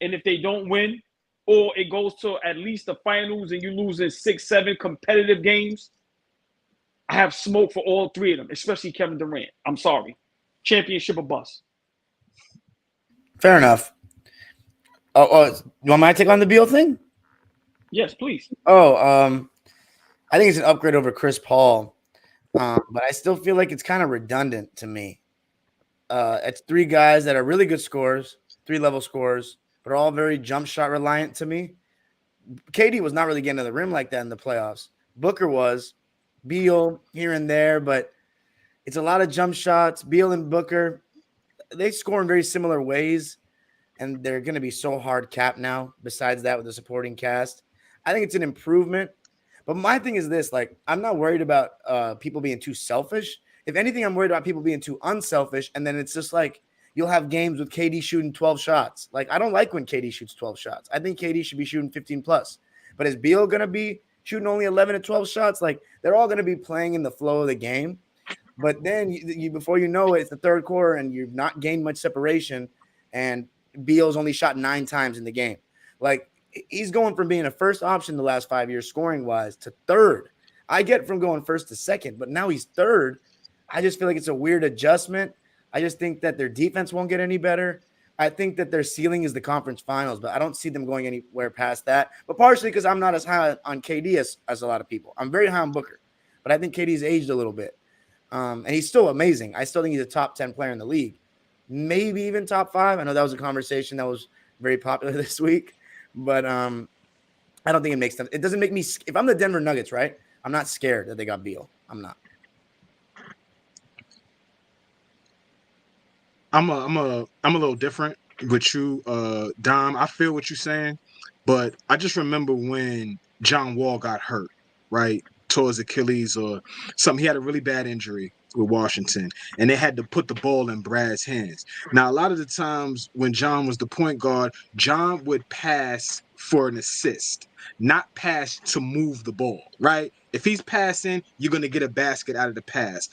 And if they don't win, or it goes to at least the finals and you lose in 6-7 competitive games, I have smoke for all 3 of them, especially Kevin Durant. I'm sorry. Championship or bust. Fair enough. You want my take on the Beal thing? Yes, please. I think it's an upgrade over Chris Paul, but I still feel like it's kind of redundant to me. It's 3 guys that are really good scorers, 3-level scorers, but are all very jump shot reliant to me. KD was not really getting to the rim like that in the playoffs. Booker was. Beal here and there, but it's a lot of jump shots. Beal and Booker, they score in very similar ways, and they're going to be so hard capped now, besides that with the supporting cast. I think it's an improvement. But my thing is this, I'm not worried about people being too selfish. If anything, I'm worried about people being too unselfish, and then it's just you'll have games with KD shooting 12 shots. I don't like when KD shoots 12 shots. I think KD should be shooting 15 plus. But is Beal going to be shooting only 11 to 12 shots? They're all going to be playing in the flow of the game. But then you before you know it, it's the third quarter and you've not gained much separation, and Beal's only shot 9 times in the game. He's going from being a first option the last 5 years scoring-wise to third. I get from going first to second, but now he's third. I just feel like it's a weird adjustment. I just think that their defense won't get any better. I think that their ceiling is the conference finals, but I don't see them going anywhere past that. But partially because I'm not as high on KD as a lot of people. I'm very high on Booker, but I think KD's aged a little bit. And he's still amazing. I still think he's a top 10 player in the league, maybe even top 5. I know that was a conversation that was very popular this week, but I don't think it makes sense. It doesn't make me, if I'm the Denver Nuggets, right? I'm not scared that they got Beal. I'm not. I'm a little different with you, Dom. I feel what you're saying, but I just remember when John Wall got hurt, right? Towards Achilles or something. He had a really bad injury with Washington, and they had to put the ball in Brad's hands. Now, a lot of the times when John was the point guard, John would pass for an assist, not pass to move the ball, right? If he's passing, you're gonna get a basket out of the pass.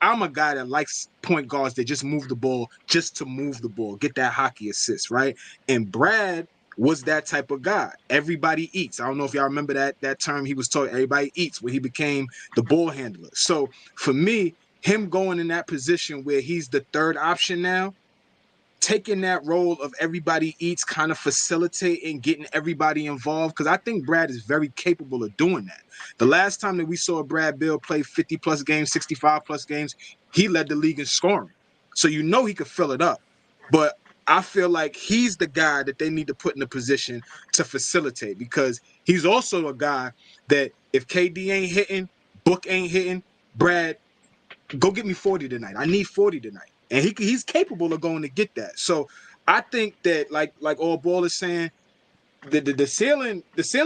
I'm a guy that likes point guards that just move the ball just to move the ball, get that hockey assist, right? And Brad was that type of guy. Everybody eats. I don't know if y'all remember that term he was talking. Everybody eats, where he became the ball handler. So for me, him going in that position where he's the third option now, taking that role of everybody eats, kind of facilitating, getting everybody involved, because I think Brad is very capable of doing that. The last time that we saw Brad Beal play 50 plus games, 65 plus games, he led the league in scoring. So you know he could fill it up. But I feel like he's the guy that they need to put in a position to facilitate, because he's also a guy that if KD ain't hitting, Book ain't hitting, Brad, go get me 40 tonight. I need 40 tonight. And he's capable of going to get that. So I think that like All Ball is saying, the ceiling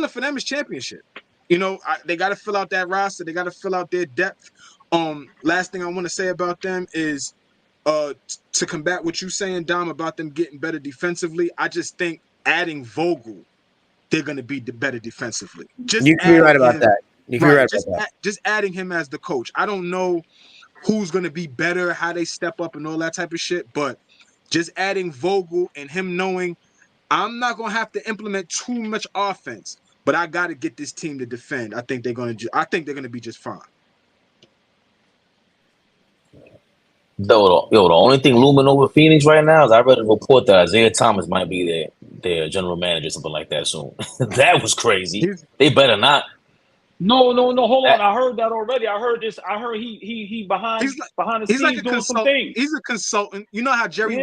for them is championship. You know, they got to fill out that roster. They got to fill out their depth. Last thing I want to say about them is to combat what you're saying, Dom, about them getting better defensively. I just think adding Vogel, they're going to be better defensively. Just You can be right about that. You can be right about that. Just adding him as the coach. I don't know who's going to be better, how they step up and all that type of shit. But just adding Vogel and him knowing I'm not going to have to implement too much offense, but I got to get this team to defend. I think they're going to be just fine. The only thing looming over Phoenix right now is I read a report that Isaiah Thomas might be their general manager, something like that soon. That was crazy. They better not. No. Hold on. I heard that already. I heard this. I heard he behind the scenes like doing some things. He's a consultant. You know how Jerry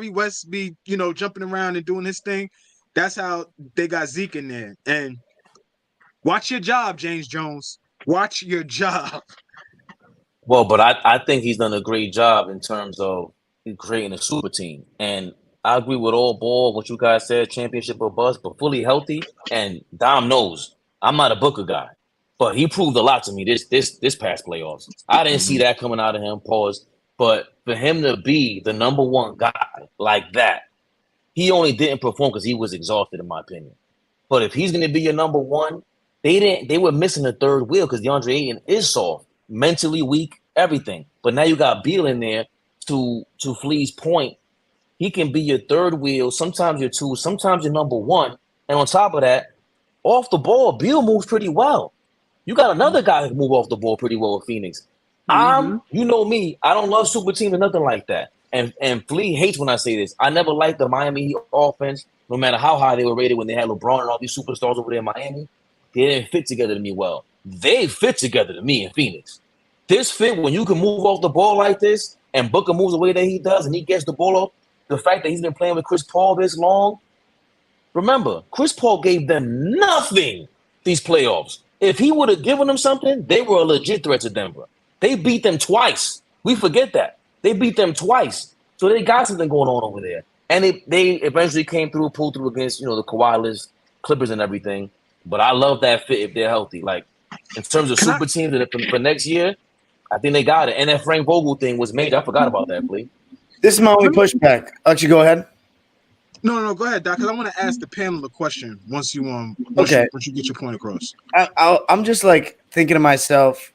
West be, jumping around and doing his thing. That's how they got Zeke in there. And watch your job, James Jones. Watch your job. Well, but I think he's done a great job in terms of creating a super team. And I agree with All Ball, what you guys said, championship or bust, but fully healthy. And Dom knows I'm not a Booker guy, but he proved a lot to me this past playoffs. I didn't see that coming out of him, pause. But for him to be the number one guy like that, he only didn't perform because he was exhausted, in my opinion. But if he's going to be your number one, they were missing the third wheel because DeAndre Ayton is soft, mentally weak, everything. But now you got Beal in there to Flea's point. He can be your third wheel, sometimes your two, sometimes your number one. And on top of that, off the ball, Beal moves pretty well. You got another guy who can move off the ball pretty well with Phoenix. You know me, I don't love super teams or nothing like that. And Flea hates when I say this. I never liked the Miami Heat offense, no matter how high they were rated when they had LeBron and all these superstars over there in Miami. They didn't fit together to me well. They fit together to me in Phoenix. This fit when you can move off the ball like this and Booker moves the way that he does and he gets the ball off. The fact that he's been playing with Chris Paul this long. Remember, Chris Paul gave them nothing these playoffs. If he would have given them something, they were a legit threat to Denver. They beat them twice. We forget that. They beat them twice. So they got something going on over there. And they eventually pulled through against, the Kawhi-less Clippers and everything. But I love that fit if they're healthy. Like, in terms of super teams for next year, I think they got it. And that Frank Vogel thing was major. I forgot about that, please. This is my only pushback. Actually, go ahead. No, go ahead, Doc, because I want to ask the panel a question once you get your point across. I'm just thinking to myself,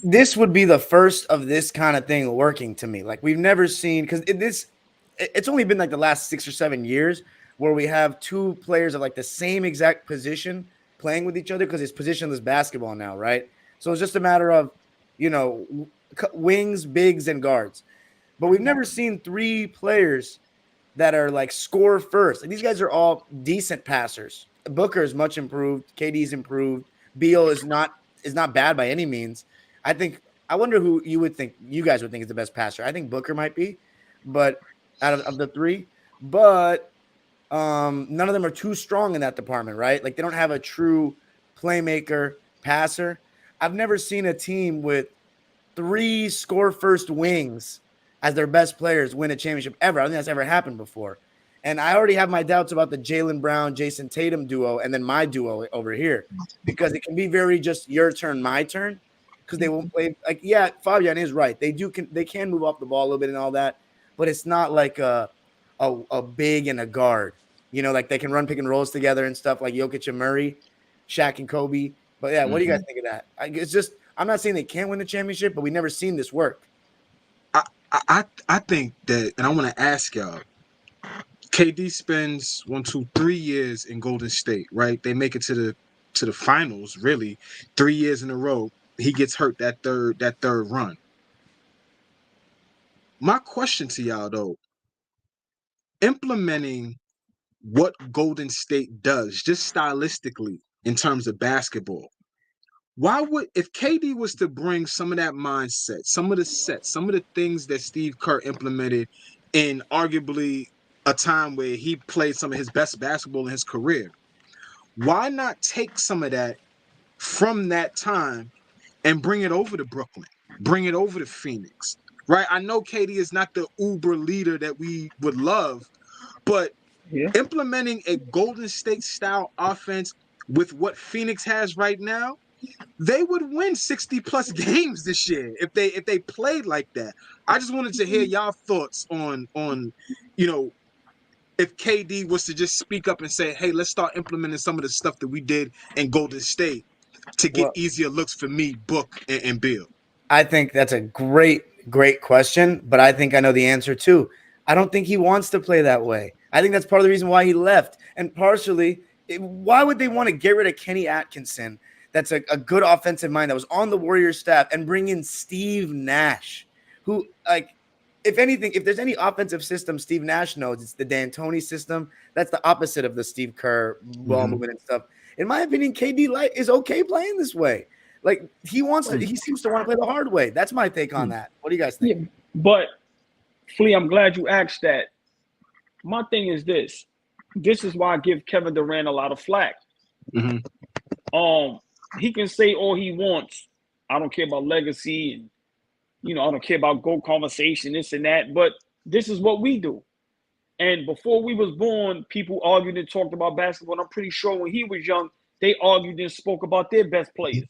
this would be the first of this kind of thing working to me. Like, we've never seen, because it's only been the last 6 or 7 years where we have two players of the same exact position playing with each other, because it's positionless basketball now, right? So it's just a matter of, wings, bigs, and guards. But we've never seen three players that are score first. These guys are all decent passers. Booker is much improved. KD's improved. Beal is not bad by any means. I wonder who you guys would think is the best passer. I think Booker might be, but out of the three, but none of them are too strong in that department, right? Like they don't have a true playmaker passer. I've never seen a team with 3 score first wings as their best players win a championship ever. I don't think that's ever happened before. And I already have my doubts about the Jaylen Brown, Jason Tatum duo, and then my duo over here, because it can be very just your turn, my turn, because they won't play like, yeah, Fabian is right. They can move off the ball a little bit and all that, but it's not like a big and a guard. You know, like they can run pick and rolls together and stuff like Jokic and Murray, Shaq and Kobe. But yeah, what do you guys think of that? It's just, I'm not saying they can't win the championship, but we've never seen this work. I think that, and I want to ask y'all. KD spends 3 years in Golden State, right? They make it to the finals, really, 3 years in a row. He gets hurt that third run. My question to y'all though, implementing what Golden State does, just stylistically in terms of basketball, if KD was to bring some of that mindset, some of the things that Steve Kerr implemented in arguably a time where he played some of his best basketball in his career, why not take some of that from that time and bring it over to Brooklyn, bring it over to Phoenix, right? I know KD is not the uber leader that we would love, but implementing a Golden State style offense with what Phoenix has right now, they would win 60 plus games this year if they played like that. I just wanted to hear y'all thoughts on if KD was to just speak up and say, hey, let's start implementing some of the stuff that we did in Golden State to get easier looks for me, Book, and Bill. I think that's a great question, but I think I know the answer too. I don't think he wants to play that way. I think that's part of the reason why he left. And partially, why would they want to get rid of Kenny Atkinson? That's a good offensive mind that was on the Warriors staff, and bring in Steve Nash, who, like, if anything, if there's any offensive system Steve Nash knows, it's the D'Antoni system. That's the opposite of the Steve Kerr ball movement and stuff. In my opinion, KD is okay playing this way. Like he seems to want to play the hard way. That's my take on that. What do you guys think? Yeah, but Flea, I'm glad you asked that. My thing is this. This is why I give Kevin Durant a lot of flack. He can say all he wants. I don't care about legacy and I don't care about GOAT conversation, this and that, but this is what we do. And before we was born, people argued and talked about basketball. And I'm pretty sure when he was young, they argued and spoke about their best players.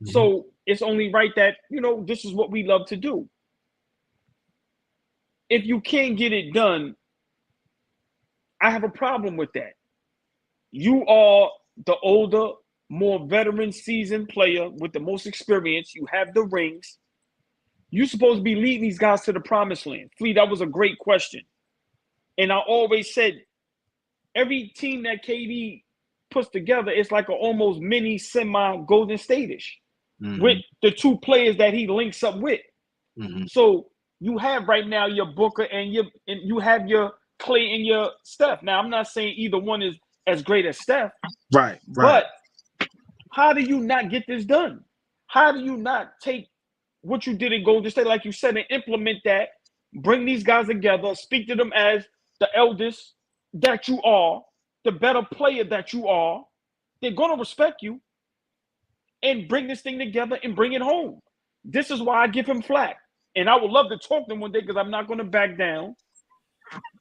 So it's only right that, this is what we love to do. If you can't get it done, I have a problem with that. You are the older, more veteran, seasoned player with the most experience. You have the rings. You're supposed to be leading these guys to the promised land. Flea, that was a great question. And I always said, every team that KD puts together, it's like an almost mini semi-Golden State-ish with the 2 players that he links up with. So you have right now your Booker and you have your Clay and your Steph. Now, I'm not saying either one is as great as Steph. Right. But how do you not get this done? How do you not take what you did in Golden State, like you said, and implement that, bring these guys together, speak to them as the eldest that you are, the better player that you are? They're going to respect you, and bring this thing together and bring it home. This is why I give him flack. And I would love to talk to him one day because I'm not going to back down.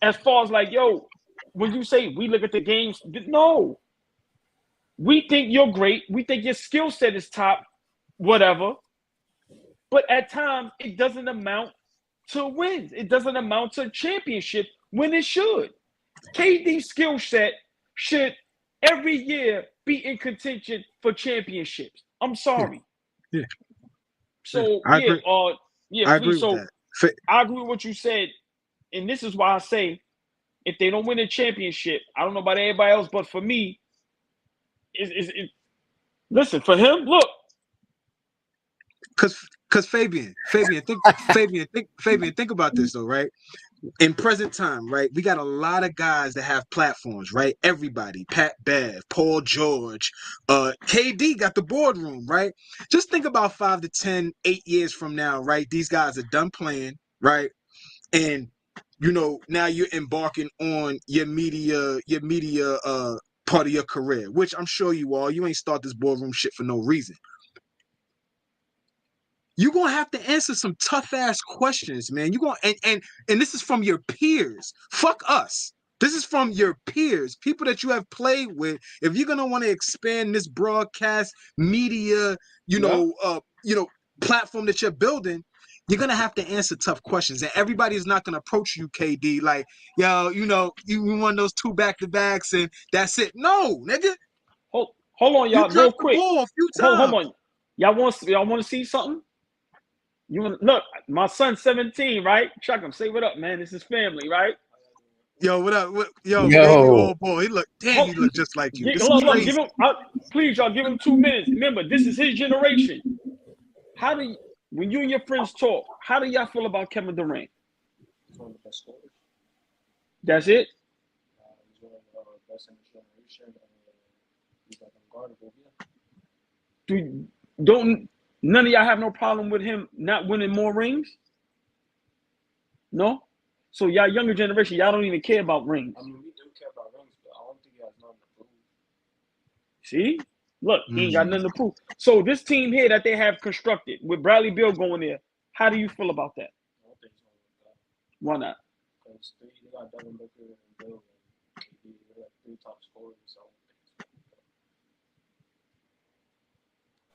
As far as like, yo, when you say we look at the games, no. We think you're great. We think your skill set is top, whatever. But at times, it doesn't amount to wins. It doesn't amount to a championship when it should. KD's skill set should every year be in contention for championships. I'm sorry. Yeah. So, I agree. I agree so with that. I agree with what you said. And this is why I say, if they don't win a championship, I don't know about everybody else, but for me, listen, for him, look. Because Fabian, think about this though, right? in present time, right? We got a lot of guys that have platforms, right? Everybody, Pat Bev, Paul George, KD got the boardroom, right? Just think about 5 to 10, 8 years from now, right? These guys are done playing, right? And now you're embarking on your media part of your career, which I'm sure you ain't start this boardroom shit for no reason. You're gonna have to answer some tough ass questions, man. You're gonna and this is from your peers. Fuck us. This is from your peers, people that you have played with. If you're gonna want to expand this broadcast media, platform that you're building, you're gonna have to answer tough questions. And everybody's not gonna approach you, KD, like, yo, you won those 2 back-to-backs and that's it. No, nigga. Hold on, y'all, real dropped quick. the ball a few times. Hold on. Y'all want to see something? Look, my son's 17, right? Chuck him. Say what up, man. This is family, right? Yo, what up? Baby old boy. He look just like you. This is crazy. Give him, please, y'all, give him 2 minutes. Remember, this is his generation. When you and your friends talk, how do y'all feel about Kevin Durant? He's one of the best scorers. That's it? He's one of the best in his generation. He's unguardable, yeah. None of y'all have no problem with him not winning more rings? No? So y'all younger generation, y'all don't even care about rings. I mean, we do care about rings, but I don't think he has nothing to prove. See? Look, he ain't got nothing to prove. So this team here that they have constructed with Bradley Beal going there, how do you feel about that? I don't think he's going to work out. Why not? Because they got Devin Booker and Bill and KD. They're like 3 top scorers, so I don't think he's going to work out.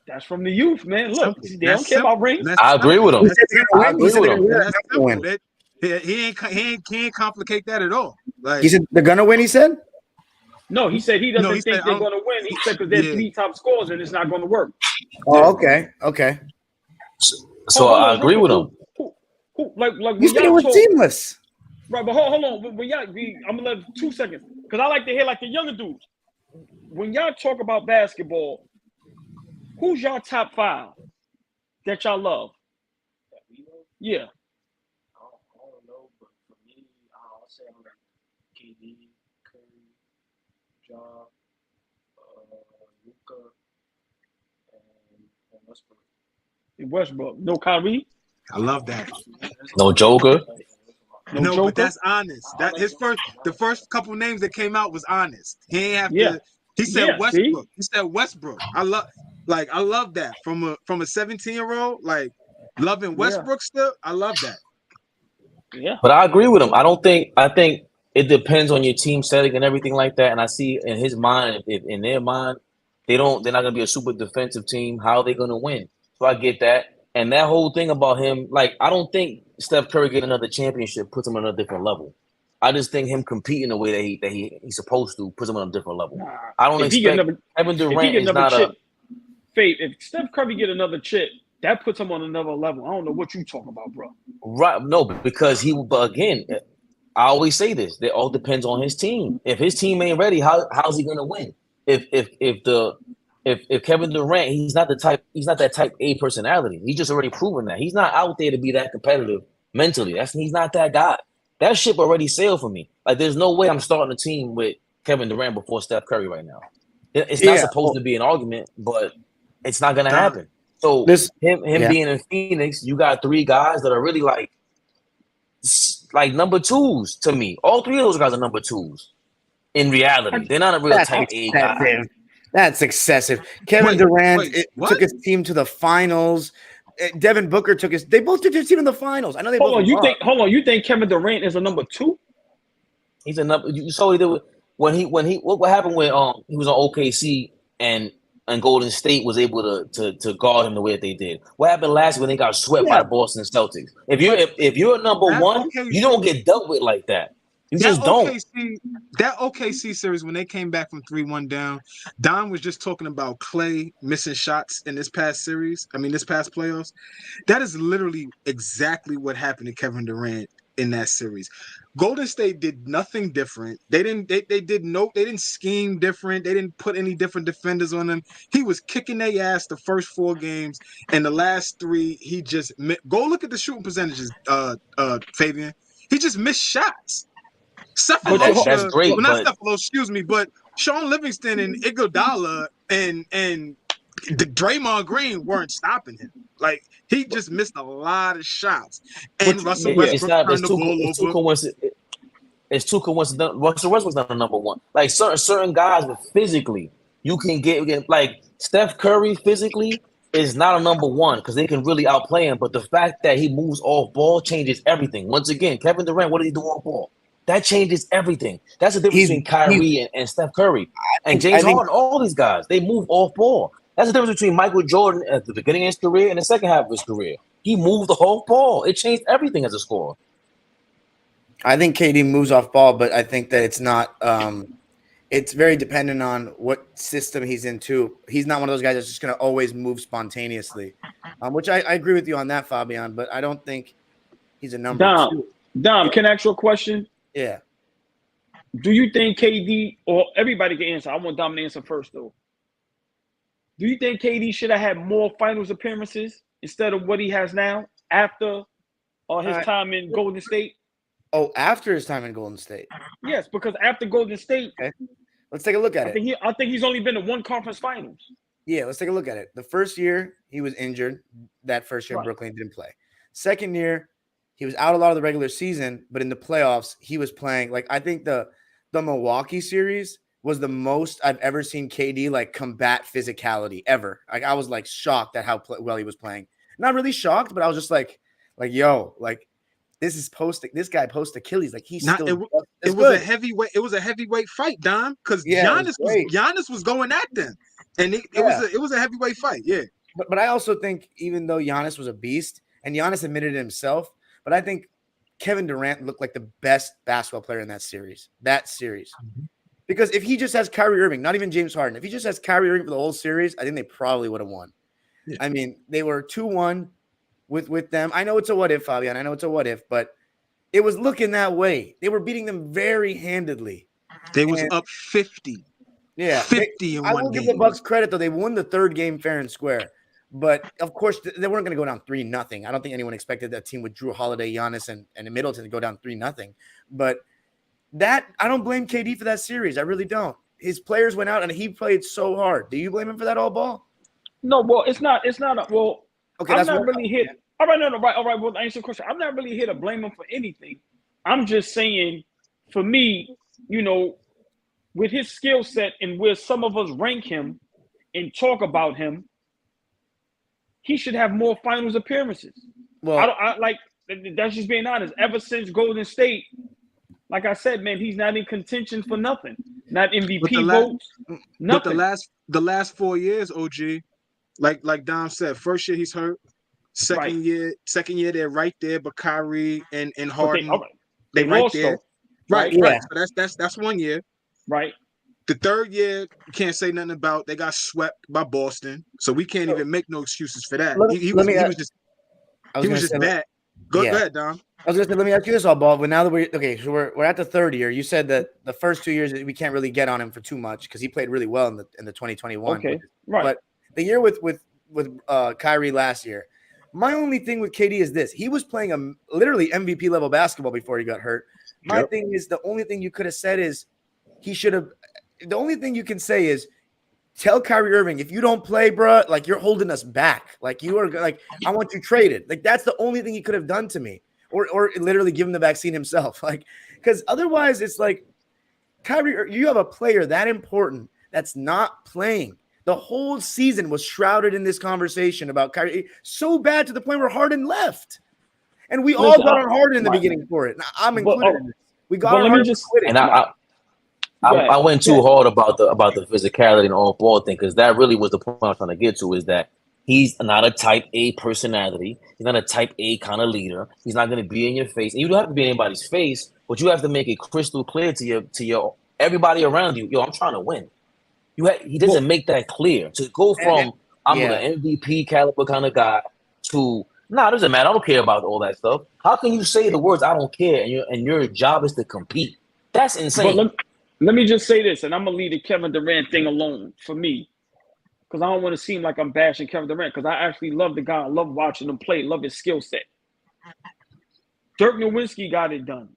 That's from the youth, man. Look, they don't care about rings. I agree with him. I agree with him. He can't complicate that at all. Like, he said they're gonna win. He said. No, he said he doesn't think they're going to win. He said because they're 3 top scorers and it's not going to work. Oh, okay. So I agree with him. Like you said it was seamless. Right, but hold on. When y'all, I'm gonna let 2 seconds because I like to hear like the younger dudes. When y'all talk about basketball, who's y'all top 5 that y'all love? That we love? Yeah. I don't know, but for me, I'll say I'm like KD, Curry, Ja, Luka, and Westbrook. Westbrook. No Kyrie? I love that. No Joker. No, but that's honest. That the first couple names that came out was honest. He ain't have to. He said Westbrook. See? He said Westbrook. I love that from a 17-year-old, like loving Westbrook still. I love that. Yeah. But I agree with him. I think it depends on your team setting and everything like that. And I see in his mind, in their mind, they're not gonna be a super defensive team. How are they gonna win? So I get that. And that whole thing about him, like, I don't think Steph Curry getting another championship puts him on a different level. I just think him competing the way that he's supposed to puts him on a different level. I don't expect Kevin Durant is not a. If Steph Curry get another chip, that puts him on another level. I don't know what you talking about, bro. Right? No, because but again, I always say this. It all depends on his team. If his team ain't ready, how's he gonna win? If Kevin Durant, he's not that type A personality. He's just already proven that. He's not out there to be that competitive mentally. He's not that guy. That ship already sailed for me. Like, there's no way I'm starting a team with Kevin Durant before Steph Curry right now. It's not supposed to be an argument, but it's not gonna happen. So him being in Phoenix, you got 3 guys that are really like number 2s to me. All 3 of those guys are number 2s. In reality, they're not a real type A guy. That's excessive. Kevin Durant took his team to the finals. Devin Booker they both took his team in the finals. I know they both. Hold on. You think Kevin Durant is a number 2? He's a number. You saw he did what happened when he was on OKC and Golden State was able to guard him the way that they did. What happened last year when they got swept by the Boston Celtics? If you're a number 1, you don't get dealt with like that. You just don't. That OKC series, when they came back from 3-1 down, Don was just talking about Clay missing shots in this past playoffs. That is literally exactly what happened to Kevin Durant in that series. Golden State did nothing different. They didn't scheme different. They didn't put any different defenders on them. He was kicking their ass the first 4 games, and the last 3, he just go look at the shooting percentages, Fabian. He just missed shots. But you- That's Cephalosha, great, well, not but Cephalosha, excuse me, but Sean Livingston and Iguodala and the Draymond Green weren't stopping him. Like he just missed a lot of shots, and Russell yeah. it's Westbrook not. turned the ball It's too over. coincident. It's too coincidental. Russell Westbrook's not a number one. Like certain guys, but physically, you can get like Steph Curry physically is not a number one because they can really outplay him. But the fact that he moves off ball changes everything. Once again, Kevin Durant, what did he do off ball? That changes everything. That's the difference between Kyrie and Steph Curry and James Harden. All these guys, they move off ball. That's the difference between Michael Jordan at the beginning of his career and the second half of his career. He moved the whole ball. It changed everything as a scorer. I think KD moves off ball, but I think that it's not. It's very dependent on what system he's into. He's not one of those guys that's just going to always move spontaneously, which I agree with you on that, Fabian. But I don't think he's a number two. Dom, can I ask you a question? Yeah. Do you think KD, or everybody can answer? I want Dom to answer first, though. Do you think KD should have had more finals appearances instead of what he has now after his time in Golden State? Oh, after his time in Golden State? Yes, because after Golden State, okay. Let's take a look at it. I think he's only been to one conference finals. Yeah, let's take a look at it. The first year, he was injured. That first year, Brooklyn didn't play. Second year, he was out a lot of the regular season, but in the playoffs, he was playing. Like, I think the Milwaukee series was the most I've ever seen KD like combat physicality ever. Like, I was like shocked at how well he was playing. Not really shocked, but I was just like, yo, like this guy post Achilles. Like he's still. It was a heavyweight. It was a heavyweight fight, Dom, because Giannis was going at them, and it was a heavyweight fight. Yeah, but I also think even though Giannis was a beast, and Giannis admitted it himself, but I think Kevin Durant looked like the best basketball player in that series. Mm-hmm. Because if he just has Kyrie Irving, not even James Harden, if he just has Kyrie Irving for the whole series, I think they probably would have won. Yeah. I mean, they were 2-1 with them. I know it's a what if, Fabian. I know it's a what if, but it was looking that way. They were beating them very handedly. They was up 50. Yeah. 50 in one game. I will give the Bucks credit, though. They won the third game fair and square. But, of course, they weren't going to go down 3-0. I don't think anyone expected that team with Drew Holiday, Giannis, and Middleton to go down 3-0. But that I don't blame KD for that series. I really don't. His players went out, and he played so hard. Do you blame him for that all ball? No, well, it's not. Well, okay, I'm not really hit. All right, no, right. All right, well, answer the question. I'm not really here to blame him for anything. I'm just saying, for me, with his skill set and where some of us rank him and talk about him, he should have more finals appearances. Well, that's just being honest. Ever since Golden State, like I said, man, he's not in contention for nothing. Not MVP votes. Nothing. But the last 4 years, OG, like Dom said, first year he's hurt. Second year they're right there, but Kyrie and Harden, they right there. Though. Right. So that's 1 year. Right. The third year, you can't say nothing about. They got swept by Boston, so we can't even make no excuses for that. He was just bad. Go ahead, Dom. I was going to say, let me ask you this, all ball. But now that we're at the third year. You said that the first 2 years we can't really get on him for too much because he played really well in the 2021. Okay, right. But the year with Kyrie last year, my only thing with KD is this: he was playing a literally MVP level basketball before he got hurt. My thing is the only thing you could have said is he should have. The only thing you can say is tell Kyrie Irving, if you don't play, bro, like you're holding us back. Like you are like, I want you traded. Like that's the only thing he could have done to me. Or literally give him the vaccine himself. Like, because otherwise it's like Kyrie, you have a player that important that's not playing. The whole season was shrouded in this conversation about Kyrie. So bad to the point where Harden left. And we all got on Harden in the beginning for it. Now, I'm included in this. We got on Harden to quit it. And I went too hard about the physicality and all ball thing because that really was the point I was trying to get to is that he's not a type A personality. He's not a type A kind of leader. He's not going to be in your face. And you don't have to be in anybody's face, but you have to make it crystal clear to your everybody around you. Yo, I'm trying to win. He doesn't make that clear. To go from I'm an MVP caliber kind of guy to it doesn't matter. I don't care about all that stuff. How can you say the words I don't care and your job is to compete? That's insane. Let me just say this, and I'm gonna leave the Kevin Durant thing alone for me, because I don't want to seem like I'm bashing Kevin Durant, because I actually love the guy. I love watching him play. Love his skill set. Dirk Nowitzki got it done.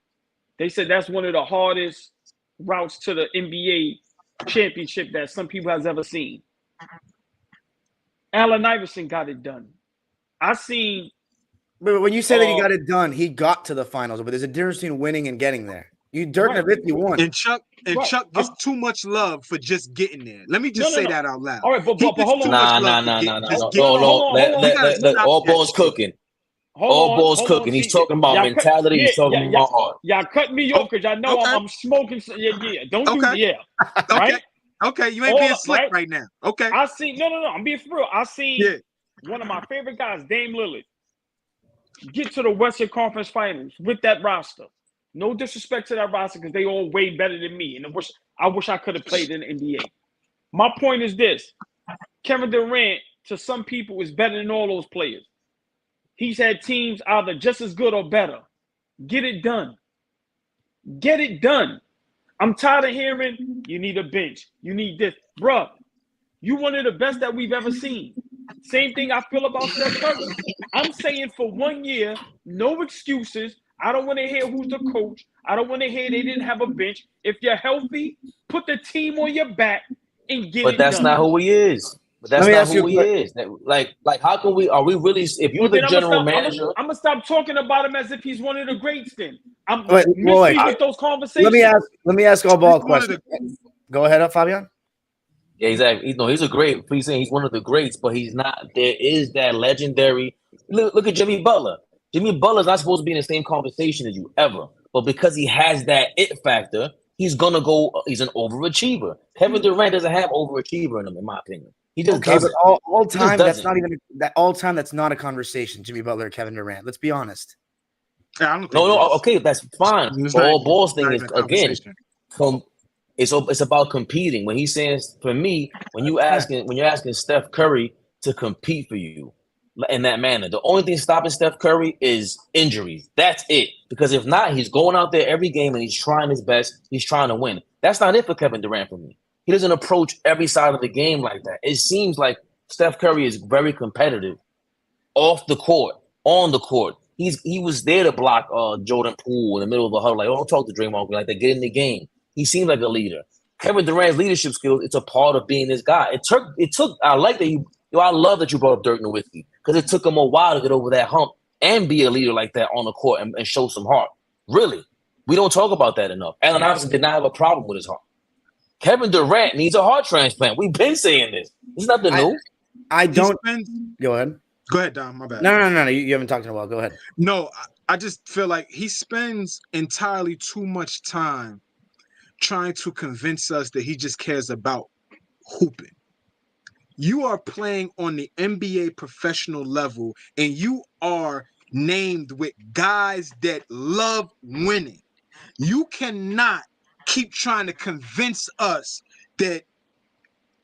They said that's one of the hardest routes to the NBA championship that some people has ever seen. Allen Iverson got it done. I seen. But when you say that he got it done, he got to the finals. But there's a difference between winning and getting there. Dirk Nowitzki won. And Chuck gets too much love for just getting there. Let me just say that out loud. All right, but hold on. No. All balls cooking. All balls cooking. He's talking about mentality. He's talking about heart. Y'all cut me off because y'all know I'm smoking. Yeah. Don't do that. Right? Okay, you ain't being slick right now. Okay. I see. No. I'm being for real. I seen one of my favorite guys, Dame Lillard, get to the Western Conference Finals with that roster. No disrespect to that roster because they all way better than me. And I wish I could have played in the NBA. My point is this. Kevin Durant, to some people, is better than all those players. He's had teams either just as good or better. Get it done. Get it done. I'm tired of hearing you need a bench. You need this. Bruh, you one of the best that we've ever seen. Same thing I feel about Steph Curry. I'm saying for 1 year, no excuses. I don't want to hear who's the coach. I don't want to hear they didn't have a bench. If you're healthy, put the team on your back and get it done. But that's not who he is. But that's not who he is. Like, how can we? Are we really? If you're the general manager, I'm gonna stop talking about him as if he's one of the greats. Then I'm with those conversations. Let me ask all ball questions. Go ahead, Fabian. Yeah, exactly. He's a great. He's saying he's one of the greats, but he's not. There is that legendary. Look at Jimmy Butler. Jimmy Butler's not supposed to be in the same conversation as you ever, but because he has that it factor, he's gonna go. He's an overachiever. Kevin Durant doesn't have overachiever in him, in my opinion. He just doesn't. But all time, that's not even that. All time, that's not a conversation. Jimmy Butler, Kevin Durant. Let's be honest. Okay, that's fine. The all balls thing is again, it's about competing. When he's saying, for me, when you're asking Steph Curry to compete for you in that manner, the only thing stopping Steph Curry is injuries. That's it. Because if not, he's going out there every game and he's trying his best. He's trying to win. That's not it for Kevin Durant for me. He doesn't approach every side of the game like that. It seems like Steph Curry is very competitive off the court, on the court. He was there to block Jordan Poole in the middle of the huddle. Like, don't talk to Draymond like that. Get in the game. He seems like a leader. Kevin Durant's leadership skills, it's a part of being this guy. It took. I like that I love that you brought up Dirk Nowitzki because it took him a while to get over that hump and be a leader like that on the court and show some heart. Really, we don't talk about that enough. Allen Iverson did not have a problem with his heart. Kevin Durant needs a heart transplant. We've been saying this. It's nothing new. I don't. Go ahead. Go ahead, Dom. My bad. No. You haven't talked in a while. Go ahead. No, I just feel like he spends entirely too much time trying to convince us that he just cares about hooping. You are playing on the NBA professional level, and you are named with guys that love winning. You cannot keep trying to convince us that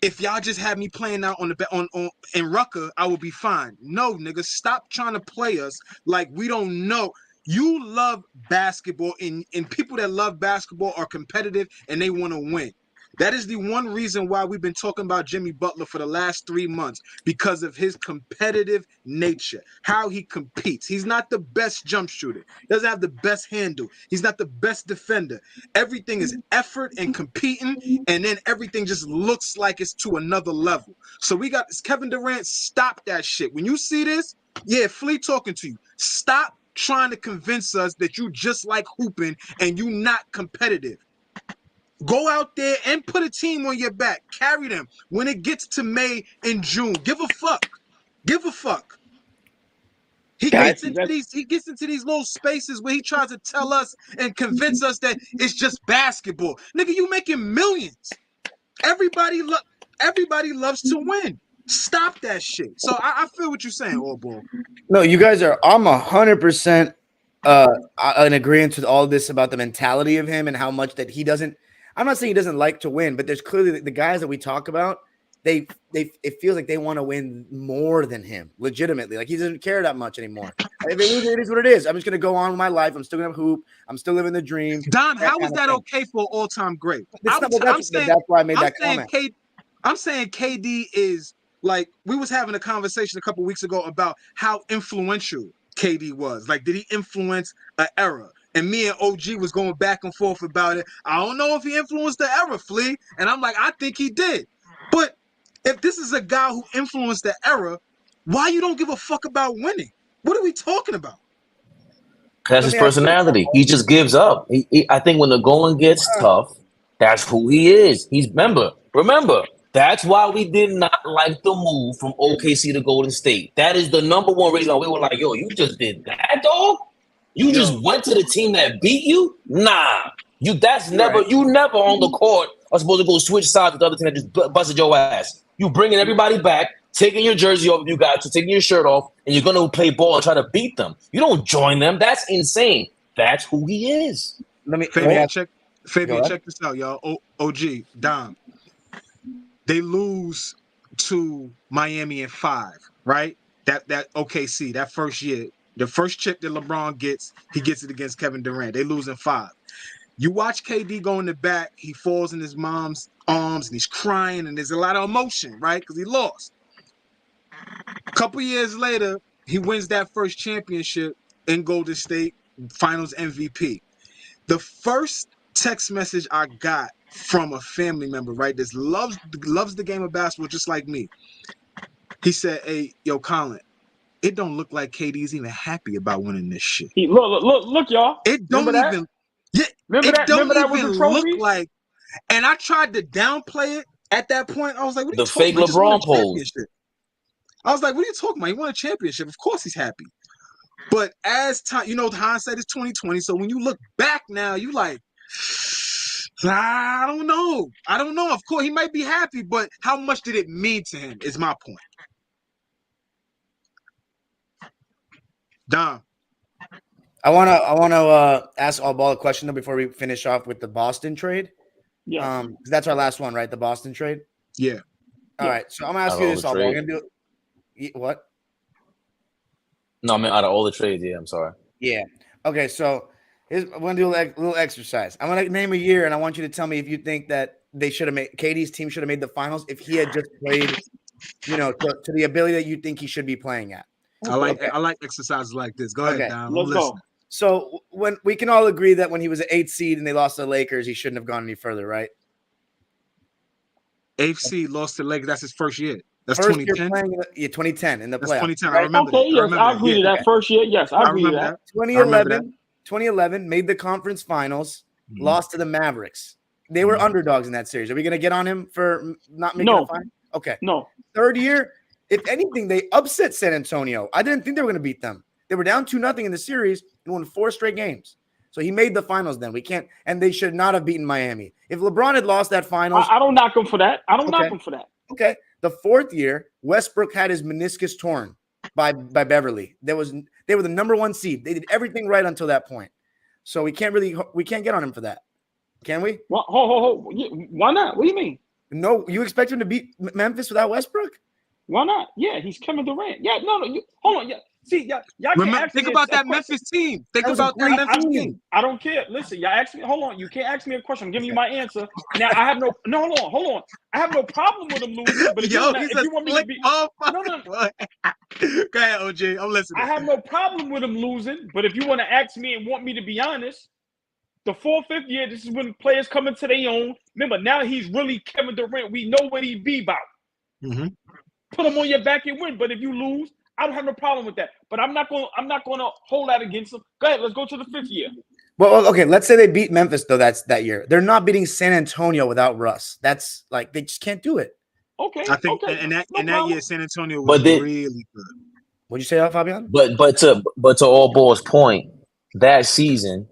if y'all just had me playing out in Rucker, I will be fine. No, nigga, stop trying to play us like we don't know. You love basketball, and people that love basketball are competitive and they want to win. That is the one reason why we've been talking about Jimmy Butler for the last 3 months, because of his competitive nature, how he competes. He's not the best jump shooter. He doesn't have the best handle. He's not the best defender. Everything is effort and competing, and then everything just looks like it's to another level. So we got Kevin Durant. Stop that shit. When you see this, Flea talking to you. Stop trying to convince us that you just like hooping and you not competitive. Go out there and put a team on your back. Carry them. When it gets to May and June, give a fuck. Give a fuck. He gets into these little spaces where he tries to tell us and convince us that it's just basketball. Nigga, you making millions. Everybody loves to win. Stop that shit. So I feel what you're saying, All Ball. No, you guys are. I'm 100% in agreement with all this about the mentality of him and how much that he doesn't. I'm not saying he doesn't like to win, but there's clearly the guys that we talk about. It feels like they want to win more than him, legitimately. Like he doesn't care that much anymore. If they lose, it is what it is. I'm just gonna go on with my life. I'm still gonna hoop. I'm still living the dream. Dom, how is that okay for an all-time great? That's why I made that comment. I'm saying KD is like, we was having a conversation a couple weeks ago about how influential KD was? Like, did he influence an era? And me and OG was going back and forth about it. I don't know if he influenced the era, Flea. And I'm like, I think he did. But if this is a guy who influenced the era, why you don't give a fuck about winning? What are we talking about? That's his personality. He just gives up. I think when the going gets tough, that's who he is. He's remember, that's why we did not like the move from OKC to Golden State. That is the number one reason why we were like, yo, you just did that, dog? You just went to the team that beat you? Nah. You never on the court are supposed to go switch sides with the other team that just busted your ass. You bringing everybody back, taking your jersey off if you got to, taking your shirt off, and you're going to play ball and try to beat them. You don't join them. That's insane. That's who he is. Fabian, check this out, y'all. OG, Dom. They lose to Miami in 5, right? That OKC, that first year. The first chip that LeBron gets, he gets it against Kevin Durant. They lose in 5. You watch KD go in the back, he falls in his mom's arms and he's crying and there's a lot of emotion, right? Because he lost. A couple years later, he wins that first championship in Golden State, Finals MVP. The first text message I got from a family member, right, that loves the game of basketball just like me. He said, "Hey, yo, Colin, it don't look like KD's even happy about winning this shit. Look, y'all. It don't even. Yeah, it don't even look like." And I tried to downplay it at that point. I was like, "What are you talking about? The fake LeBron pose." I was like, "What are you talking about? He won a championship. Of course he's happy." But as time, hindsight is 2020. So when you look back now, you like, I don't know. Of course, he might be happy, but how much did it mean to him? Is my point. Dom. I wanna ask All Ball a question though before we finish off with the Boston trade. Yeah. That's our last one, right? The Boston trade. Yeah. All right. So I'm gonna ask you this, All Ball. We're gonna do what? No, I mean out of all the trades. Yeah, I'm sorry. Yeah. Okay. So I'm gonna do a little exercise. I'm gonna name a year, and I want you to tell me if you think that they should have made KD's team should have made the finals if he had just played, to the ability that you think he should be playing at. I like exercises like this. Go ahead, Dom. Let's go. So when we can all agree that when he was an 8th seed and they lost to the Lakers, he shouldn't have gone any further, right? 8th seed lost to the Lakers. That's his first year. That's first 2010. Year 2010 in the playoffs. 2010. Right? I remember. Okay, yes, I agree to that first year. Yes, I agree to that. 2011 made the conference finals, lost to the Mavericks. They were underdogs in that series. Are we going to get on him for not making the final? Okay. No. Third year, if anything, they upset San Antonio. I didn't think they were going to beat them. They were down 2-0 in the series and won 4 straight games. So he made the finals then. We can't, and they should not have beaten Miami. If LeBron had lost that finals. I don't knock him for that. Knock him for that. Okay. The 4th year, Westbrook had his meniscus torn by Beverly. They were the number 1 seed. They did everything right until that point. So we can't get on him for that. Can we? Why not? What do you mean? No, you expect him to beat Memphis without Westbrook? Why not? Yeah, he's Kevin Durant. Yeah, no, hold on. Yeah. See, y'all think about that Memphis team. Think about that Memphis team. I don't care. Listen, y'all ask me. Hold on. You can't ask me a question. I'm giving you my answer. Now I have no. Hold on. I have no problem with him losing. But if you want me to be, no. Go ahead, OG. I'm listening. I have no problem with him losing. But if you want to ask me and want me to be honest, the 4th, 5th year, this is when players come into their own. Remember, now he's really Kevin Durant. We know what he be about. Mm-hmm. Put him on your back and win. But if you lose, I don't have no problem with that. But I'm not going to hold that against him. Go ahead. Let's go to the 5th year. Well, okay. Let's say they beat Memphis though. That's that year. They're not beating San Antonio without Russ. That's like they just can't do it. Okay. I think in that year, San Antonio was really good. What'd you say, Fabian? But to All Ball's point, that season.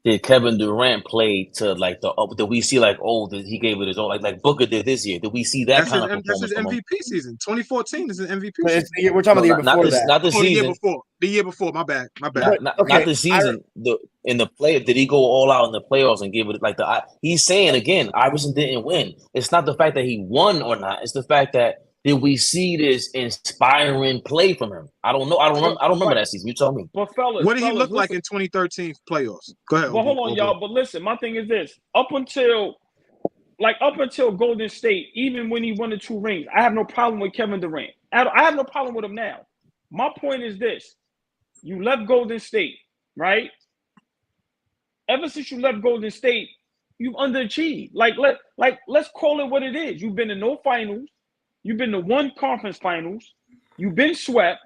Did Kevin Durant play to like did we see like he gave it his all like Booker did this year? Did we see that kind of performance? That's his MVP season. 2014 is an MVP season. We're talking about the year before that. Not the season. The year before. My bad. Not the season. In the play, did he go all out in the playoffs and give it like he's saying again? Iverson didn't win. It's not the fact that he won or not. It's the fact that did we see this inspiring play from him? I don't know. I don't remember that season. You tell me. But fellas, what did he look like in 2013 playoffs? Go ahead. Well, hold on, y'all. But listen, my thing is this: up until Golden State, even when he won the 2 rings, I have no problem with Kevin Durant. I have no problem with him now. My point is this: You left Golden State, right? Ever since you left Golden State, you've underachieved. Let's call it what it is. You've been to no finals. You've been to one conference finals. You've been swept.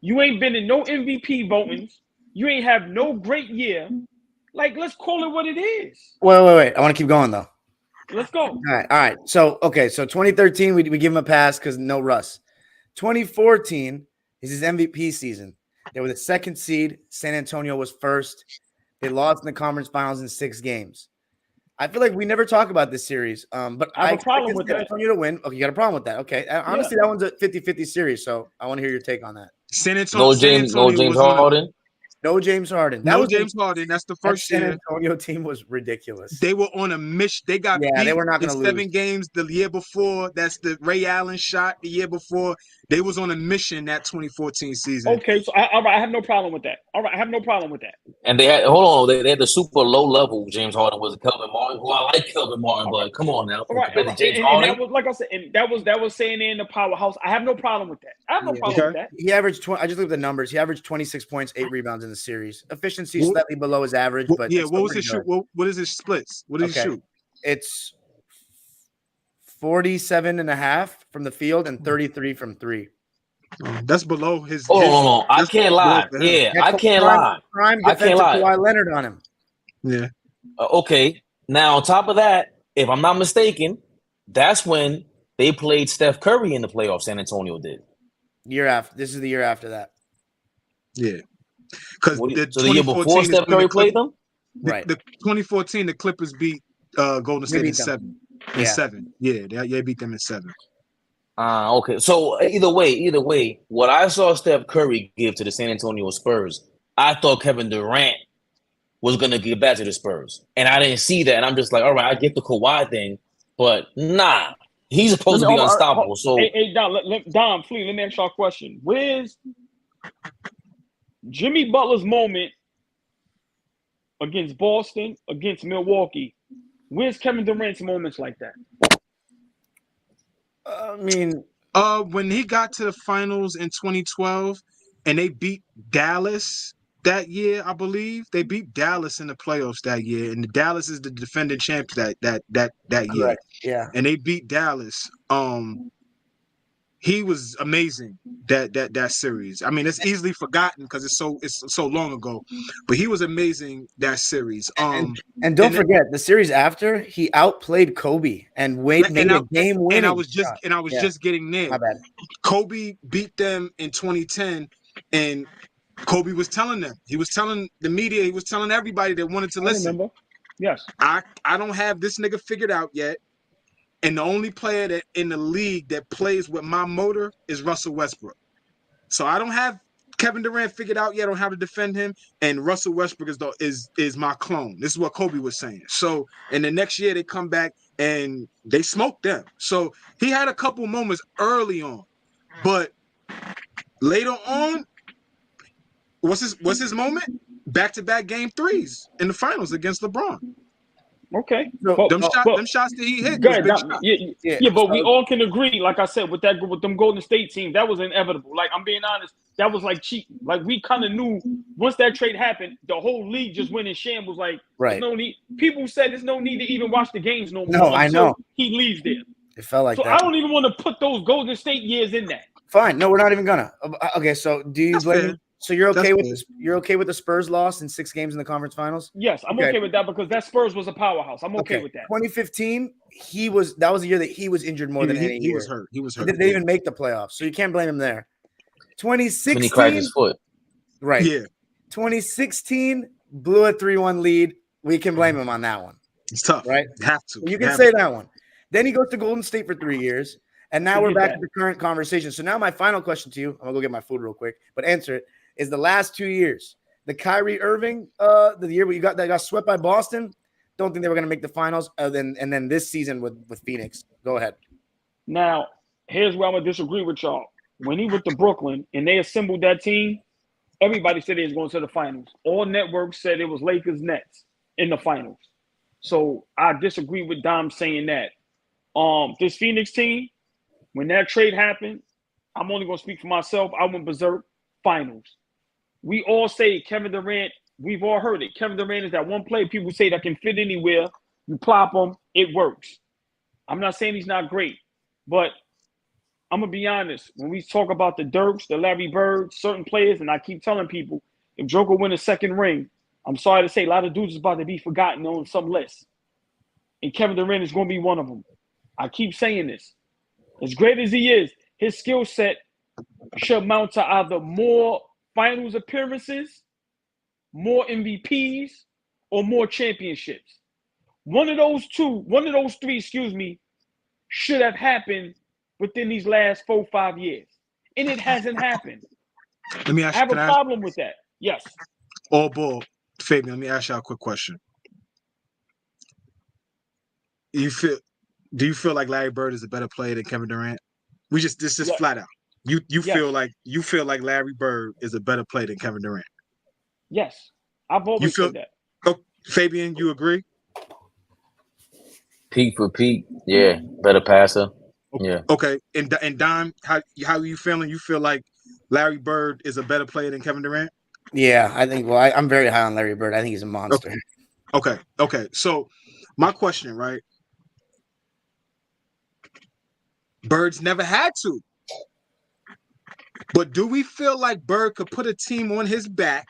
You ain't been in no MVP votings. You ain't have no great year. Like, let's call it what it is. Wait. I want to keep going though. Let's go. All right. So 2013, we give him a pass because no Russ. 2014 is his MVP season. They were the second seed. San Antonio was first. They lost in the conference finals in 6 games. I feel like we never talk about this series, but I have a problem with San that. Antonio to win. Okay, you got a problem with that. Okay, honestly, that one's a 50-50 series, so I want to hear your take on that. San Antonio. No James Harden. No James Harden. James Harden. That's the first year. San Antonio team was ridiculous. They were on a mission. They got beat they were not in going to 7 lose. games the year before. That's the Ray Allen shot the year before. They was on a mission that 2014 season. Okay, so I have no problem with that. All right, I have no problem with that. And they had they had the super low level James Harden was Kelvin Martin, who I like Kelvin Martin, but come on now. All right. James And Harden. that was, like I said, and that was saying in the powerhouse. I have no problem with that. I have no problem with that. He averaged I just looked at the numbers. He averaged 26 points, 8 rebounds in the series. Efficiency slightly below his average, but what was his shoot? What is his splits? What did he shoot? It's 47.5 from the field and 33 from 3. That's below his. Oh, I can't lie. Yeah, I can't lie. Prime I can't lie. Kawhi Leonard on him. Yeah. Okay. Now, on top of that, if I'm not mistaken, that's when they played Steph Curry in the playoffs. San Antonio did. This is the year after that. Yeah. Because the year before Steph Curry played them? Right. The 2014, the Clippers beat Golden State in 7. In 7. Yeah, they beat them in 7. Okay. So either way, what I saw Steph Curry give to the San Antonio Spurs, I thought Kevin Durant was going to give back to the Spurs. And I didn't see that. And I'm just like, all right, I get the Kawhi thing, but nah. He's supposed to be unstoppable. So hey Dom, please, let me ask y'all a question. Where's Jimmy Butler's moment against Boston, against Milwaukee? Where's Kevin Durant's moments like that? I mean, when he got to the finals in 2012 and they beat Dallas that year, I believe they beat Dallas in the playoffs that year, and Dallas is the defending champ that year. Correct. Yeah, and they beat Dallas. He was amazing that series. I mean, it's easily forgotten because it's so long ago, but he was amazing that series. And don't forget the series after he outplayed Kobe and made a game winning. And I was just getting there. My bad. Kobe beat them in 2010, and Kobe was telling them. He was telling the media. He was telling everybody that wanted to listen. Remember? Yes. I don't have this nigga figured out yet. And the only player that in the league that plays with my motor is Russell Westbrook. So I don't have Kevin Durant figured out yet on how to defend him, and Russell Westbrook is my clone. This is what Kobe was saying. So in the next year they come back and they smoked them. So he had a couple moments early on, but later on, what's his moment? Back-to-back game 3s in the finals against LeBron. Okay. Them shots that he hit was big shots. Yeah, but we all can agree, like I said, with them Golden State team, that was inevitable. Like, I'm being honest, that was like cheating. Like, we kind of knew once that trade happened, the whole league just went in shambles. Like, right. No need. People said there's no need to even watch the games no more. No, I know. He leaves there. It felt like so that. I don't even want to put those Golden State years in that. Fine. No, we're not even gonna. Okay, so do you blame him? So you're okay with this? You're okay with the Spurs loss in 6 games in the conference finals? Yes, I'm okay with that because that Spurs was a powerhouse. I'm okay with that. 2015, that was the year that he was injured more than any year. He was hurt. He was hurt. They even make the playoffs, so you can't blame him there. 2016, when he cracked his foot. Right. Yeah. 2016 blew a 3-1 lead. We can blame him on that one. It's tough, right? You have to. You can say that one. Then he goes to Golden State for 3 years, and now we're back to the current conversation. So now my final question to you, I'm gonna go get my food real quick, but answer it. Is the last 2 years, the Kyrie Irving, the year where that got swept by Boston, don't think they were going to make the finals. And then this season with Phoenix. Go ahead. Now, here's where I'm going to disagree with y'all. When he went to Brooklyn and they assembled that team, everybody said he was going to the finals. All networks said it was Lakers Nets in the finals. So I disagree with Dom saying that. This Phoenix team, when that trade happened, I'm only going to speak for myself. I went berserk. Finals. we all say Kevin Durant. We've all heard it. Kevin Durant is that one player people say that can fit anywhere. You plop him, it works. I'm not saying he's not great, but I'm gonna be honest. When we talk about the Dirks, the Larry Bird, certain players, and I keep telling people, if Joker win a second ring, I'm sorry to say, a lot of dudes is about to be forgotten on some list, and Kevin Durant is gonna be one of them. I keep saying this. As great as he is, his skill set should amount to either more finals appearances, more MVPs, or more championships. One of those three, should have happened within these last 4-5 years. And it hasn't happened. Let me ask I have a problem with that. Yes. All ball. Fabian, let me ask y'all a quick question. Do you feel like Larry Bird is a better player than Kevin Durant? This is flat out. You Yes. feel like Larry Bird is a better player than Kevin Durant. Yes. I've always said that. Oh, Fabian, you agree? Peak for peak, yeah, better passer. Yeah. Okay. And Dime, how are you feeling? You feel like Larry Bird is a better player than Kevin Durant? Yeah, I think. Well, I'm very high on Larry Bird. I think he's a monster. Okay. So, my question, right? Bird's never had to. But do we feel like Bird could put a team on his back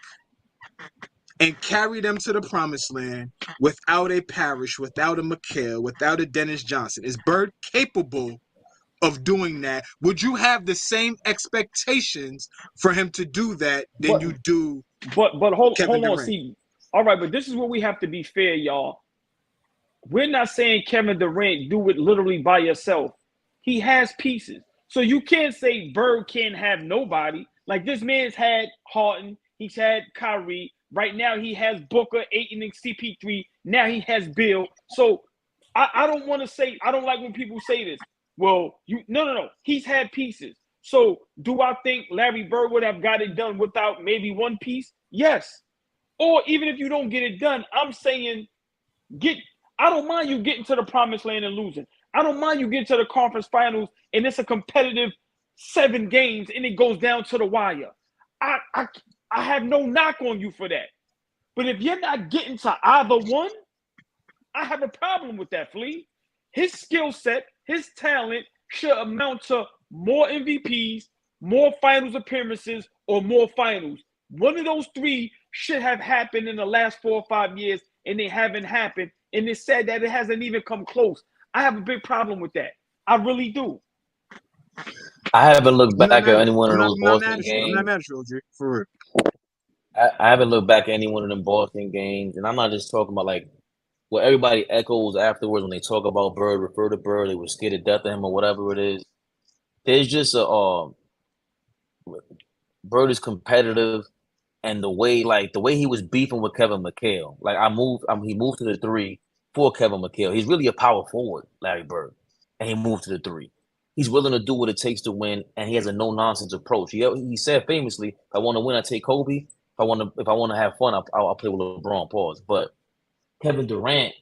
and carry them to the promised land without a Parrish, without a McHale, without a Dennis Johnson? Is Bird capable of doing that? Would you have the same expectations for him to do that than you do But hold Kevin on, Durant? see. All right, but this is where we have to be fair, y'all. We're not saying Kevin Durant do it literally by yourself. He has pieces. So you can't say Bird can't have nobody. Like this man's had Harden, he's had Kyrie. Right now he has Booker, Ayton, and CP3. Now he has Bill. So I don't want to say, I don't like when people say this. Well, no. He's had pieces. So do I think Larry Bird would have got it done without maybe one piece? Yes. Or even if you don't get it done, I'm saying I don't mind you getting to the promised land and losing. I don't mind you getting to the conference finals and it's a competitive 7 games and it goes down to the wire. I have no knock on you for that. But if you're not getting to either one, I have a problem with that, Flea. His skill set, his talent should amount to more MVPs, more finals appearances, or more finals. One of those three should have happened in the last 4 or 5 years, and they haven't happened. And it's said that it hasn't even come close. I have a big problem with that. I really do. I haven't looked back at any one of those Boston games. I'm not mad at you, OG, for real. I haven't looked back at any one of them Boston games, and I'm not just talking about like what everybody echoes afterwards when they talk about Bird, refer to Bird, they were scared to death of him or whatever it is. There's just Bird is competitive, and the way he was beefing with Kevin McHale. Like he moved to the 3 for Kevin McHale. He's really a power forward, Larry Bird, and he moved to the 3. He's willing to do what it takes to win, and he has a no-nonsense approach. He said famously, "If I want to win, I take Kobe. If I want to have fun, I'll play with LeBron." Pause. But Kevin Durant,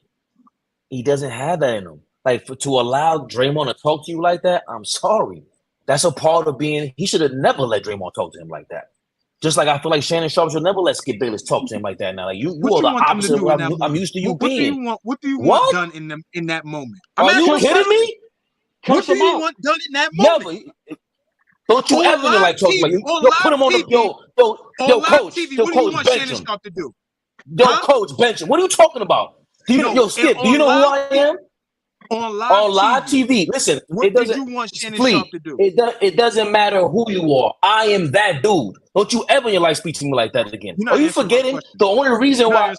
he doesn't have that in him. Like to allow Draymond to talk to you like that, I'm sorry. That's a part of being. He should have never let Draymond talk to him like that. Just like I feel like Shannon Sharp should never let Skip Bayless talk to him like that. Now, like you are the opposite of what I'm used to you being. What do you want done in that moment? Are you kidding me? What do you want done in that moment? Never. Don't you ever like talking like yo, put him on the yo, coach. Yo, what do you coach, want bench Shannon him. Sharp to do? Yo, coach, bench him. What are you talking about? Skip, do you know who I am? On live TV. Listen, what did you want Shannon Sharp to do? It doesn't matter who you are. I am that dude. Don't you ever in your life speak to me like that again. Are you forgetting the only reason why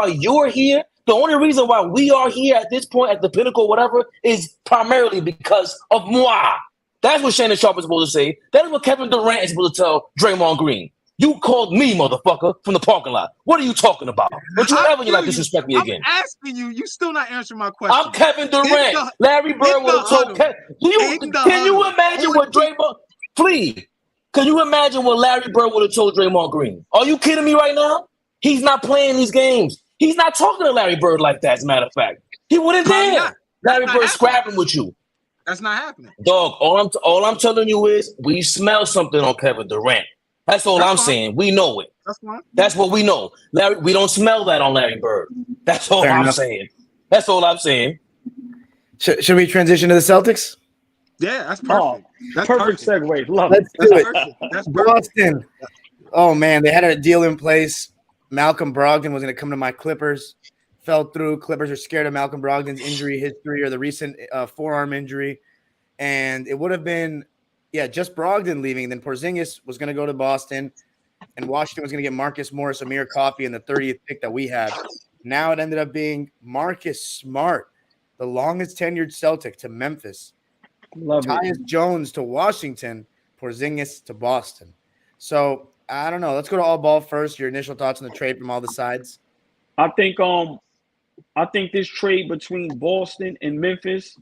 you're here, the only reason why we are here at this point at the pinnacle, whatever, is primarily because of moi. That's what Shannon Sharp is supposed to say. That is what Kevin Durant is supposed to tell Draymond Green. You called me, motherfucker, from the parking lot. What are you talking about? Don't you ever like disrespect me again? I'm asking you. You still not answering my question. I'm Kevin Durant. Larry Bird would have told Kevin. Can you imagine what Draymond? Please. Can you imagine what Larry Bird would have told Draymond Green? Are you kidding me right now? He's not playing these games. He's not talking to Larry Bird like that, as a matter of fact. He wouldn't dare. Larry Bird scrapping with you. That's not happening. Dog, all I'm telling you is we smell something on Kevin Durant. That's all I'm saying. We know it. That's fine. That's what we know. Larry, we don't smell that on Larry Bird. That's all I'm saying. That's all I'm saying. Should we transition to the Celtics? Yeah, that's perfect. That's perfect segue. Love Let's it. do it. Perfect. That's perfect. Boston. Oh man, they had a deal in place. Malcolm Brogdon was going to come to my Clippers. Fell through. Clippers are scared of Malcolm Brogdon's injury history or the recent forearm injury. And it would have been, just Brogdon leaving. Then Porzingis was going to go to Boston, and Washington was going to get Marcus Morris, Amir Coffey, and the 30th pick that we had. Now it ended up being Marcus Smart, the longest tenured Celtic, to Memphis. Tyus Jones to Washington, Porzingis to Boston. So I don't know. Let's go to all ball first. Your initial thoughts on the trade from all the sides. I think this trade between Boston and Memphis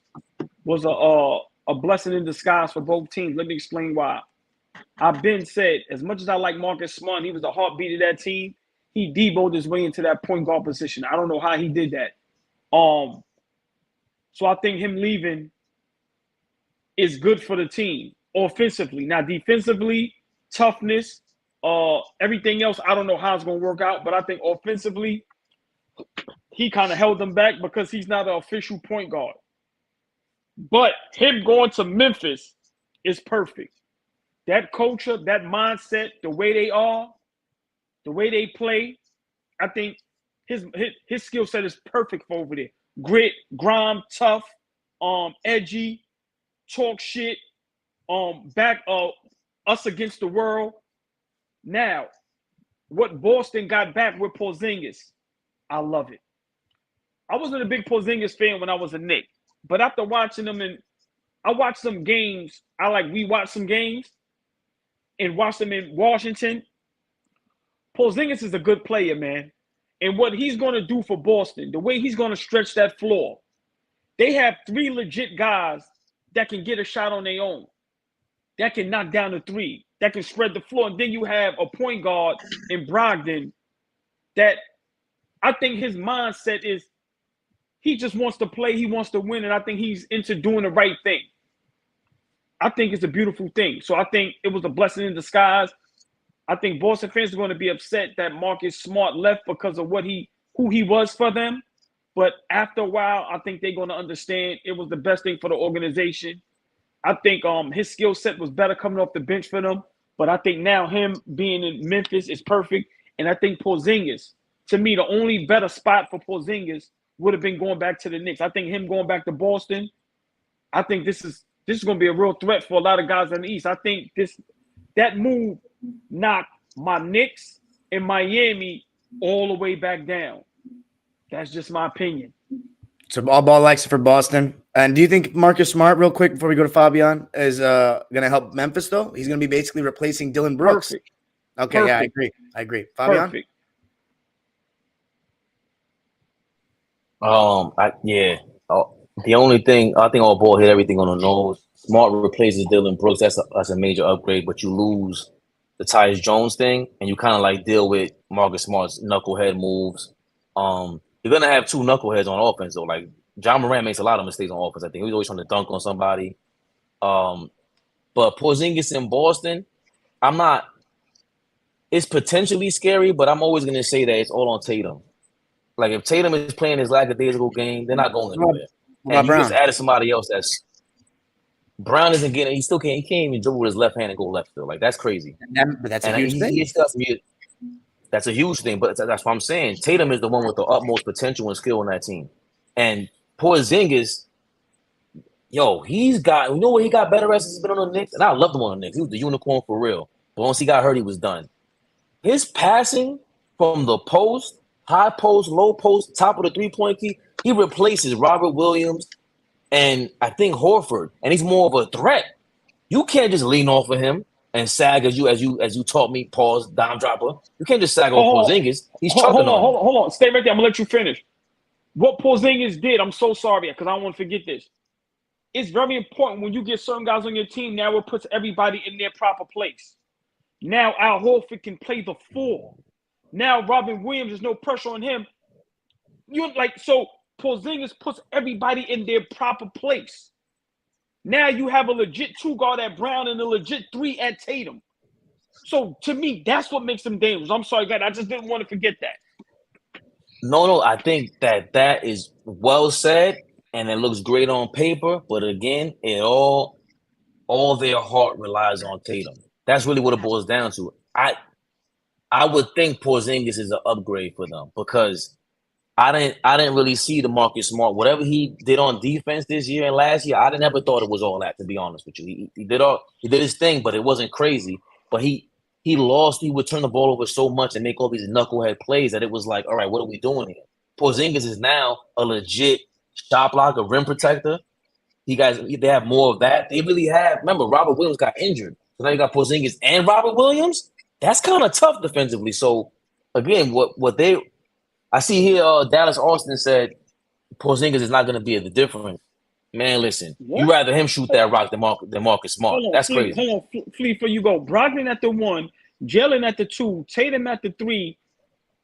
was a blessing in disguise for both teams. Let me explain why. I've been said, as much as I like Marcus Smart, he was the heartbeat of that team. He Debo'd his way into that point guard position. I don't know how he did that. So I think him leaving is good for the team offensively. Now, defensively, toughness, everything else, I don't know how it's going to work out. But I think offensively, he kind of held them back because he's not an official point guard. But him going to Memphis is perfect. That culture, that mindset, the way they are, the way they play, I think his skill set is perfect for over there. Grit, grime, tough, edgy, talk shit, back us against the world. Now, what Boston got back with Porzingis, I love it. I wasn't a big Porzingis fan when I was a Knick, but after watching them, and I watched some games, we watched some games and watched them in Washington. Porzingis is a good player, man. And what he's going to do for Boston, the way he's going to stretch that floor, they have three legit guys that can get a shot on their own, that can knock down a three, that can spread the floor. And then you have a point guard in Brogdon that I think his mindset is he just wants to play, he wants to win, and I think he's into doing the right thing. I think it's a beautiful thing. So I think it was a blessing in disguise. I think Boston fans are going to be upset that Marcus Smart left because of who he was for them. But after a while, I think they're going to understand it was the best thing for the organization. I think his skill set was better coming off the bench for them. But I think now him being in Memphis is perfect. And I think Porzingis, to me, the only better spot for Porzingis would have been going back to the Knicks. I think him going back to Boston, I think this is going to be a real threat for a lot of guys in the East. I think that move knocked my Knicks and Miami all the way back down. That's just my opinion. So all ball likes it for Boston. And do you think Marcus Smart, real quick, before we go to Fabian, is going to help Memphis, though? He's going to be basically replacing Dylan Brooks. Perfect. Okay, perfect. Yeah, I agree. Fabian? Perfect. The only thing, I think all ball hit everything on the nose. Smart replaces Dylan Brooks. That's a major upgrade, but you lose the Tyus Jones thing, and you kind of like deal with Marcus Smart's knucklehead moves. You're gonna have two knuckleheads on offense though. Like John Moran makes a lot of mistakes on offense. I think he's always trying to dunk on somebody. But Porzingis in Boston, it's potentially scary, but I'm always gonna say that it's all on Tatum. Like if Tatum is playing his lackadaisical game, they're not going anywhere. And you just added somebody else that's Brown isn't getting. He can't even dribble with his left hand and go left field. Like that's crazy. But that's a huge thing. That's a huge thing. But that's what I'm saying. Tatum is the one with the utmost potential and skill on that team. And Porzingis, he's got. You know what he got better as he's been on the Knicks, and I loved him on the Knicks. He was the unicorn for real. But once he got hurt, he was done. His passing from the post, high post, low post, top of the 3-point key, he replaces Robert Williams. And I think Horford, and he's more of a threat. You can't just lean off of him and sag as you taught me. Pause, dime dropper. You can't just sag off Porzingis. He's chucking on. Hold on. Stay right there. I'm gonna let you finish. What Porzingis did, I'm so sorry because I don't want to forget this. It's very important when you get certain guys on your team. Now it puts everybody in their proper place. Now Al Horford can play the 4. Now Robin Williams, there's no pressure on him. Porzingis puts everybody in their proper place. Now you have a legit 2 guard at Brown and a legit 3 at Tatum. So to me, that's what makes them dangerous. I'm sorry, God, I just didn't want to forget that. No, I think that is well said, and it looks great on paper. But again, all their heart relies on Tatum. That's really what it boils down to. I would think Porzingis is an upgrade for them because I didn't really see the Marcus Smart. Whatever he did on defense this year and last year, I never thought it was all that, to be honest with you. He did his thing, but it wasn't crazy. But he would turn the ball over so much and make all these knucklehead plays that it was like, all right, what are we doing here? Porzingis is now a legit shot blocker, rim protector. They have more of that. They really have. Remember, Robert Williams got injured, so now you got Porzingis and Robert Williams. That's kind of tough defensively. So again, I see here, Dallas Austin said Porzingis is not going to be the difference. Man, listen, you What? rather him shoot that rock than Marcus Smart. Hold on, That's Flea. crazy. Hold on, Flea, before you go. Brogdon at the 1, Jalen at the 2, Tatum at the 3,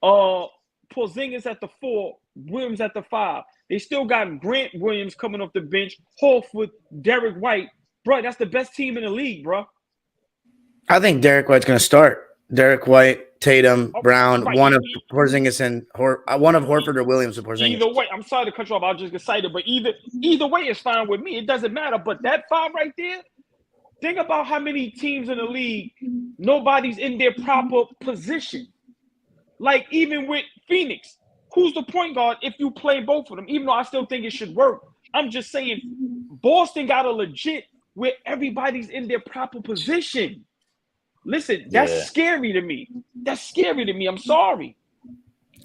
Porzingis at the 4, Williams at the 5. They still got Grant Williams coming off the bench, Horford, Derek White. Bro, that's the best team in the league, bro. I think Derek White's going to start. Derek White, Tatum, Brown, Right. one of Porzingis and one of Horford or Williams with Porzingis. Either way, I'm sorry to cut you off. I'll just get excited, but either way is fine with me. It doesn't matter. But that 5 right there, think about how many teams in the league, nobody's in their proper position. Like even with Phoenix, who's the point guard if you play both of them? Even though I still think it should work. I'm just saying Boston got a legit where everybody's in their proper position. Listen, that's scary to me. That's scary to me. I'm sorry.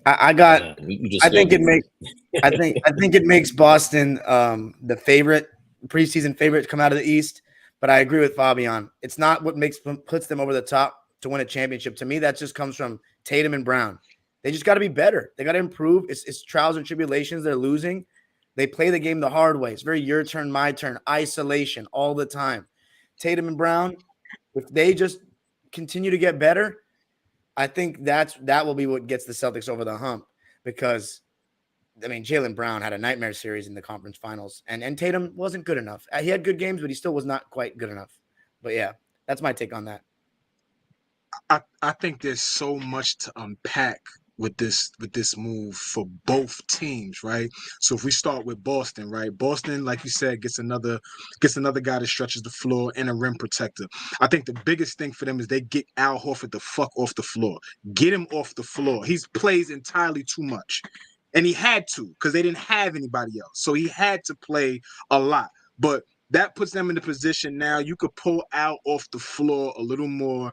I think it makes Boston the favorite, preseason favorite to come out of the East. But I agree with Fabian. It's not what puts them over the top to win a championship. To me, that just comes from Tatum and Brown. They just got to be better. They got to improve. It's trials and tribulations. They're losing. They play the game the hard way. It's very your turn, my turn, isolation all the time. Tatum and Brown, if they just continue to get better, I think that will be what gets the Celtics over the hump because, I mean, Jaylen Brown had a nightmare series in the conference finals, and Tatum wasn't good enough. He had good games, but he still was not quite good enough. But, yeah, that's my take on that. I think there's so much to unpack with this move for both teams, right? So if we start with Boston, right? Boston, like you said, gets another guy that stretches the floor and a rim protector. I think the biggest thing for them is they get Al Horford the fuck off the floor. Get him off the floor. He plays entirely too much. And he had to because they didn't have anybody else. So he had to play a lot. But that puts them in the position now. You could pull Al off the floor a little more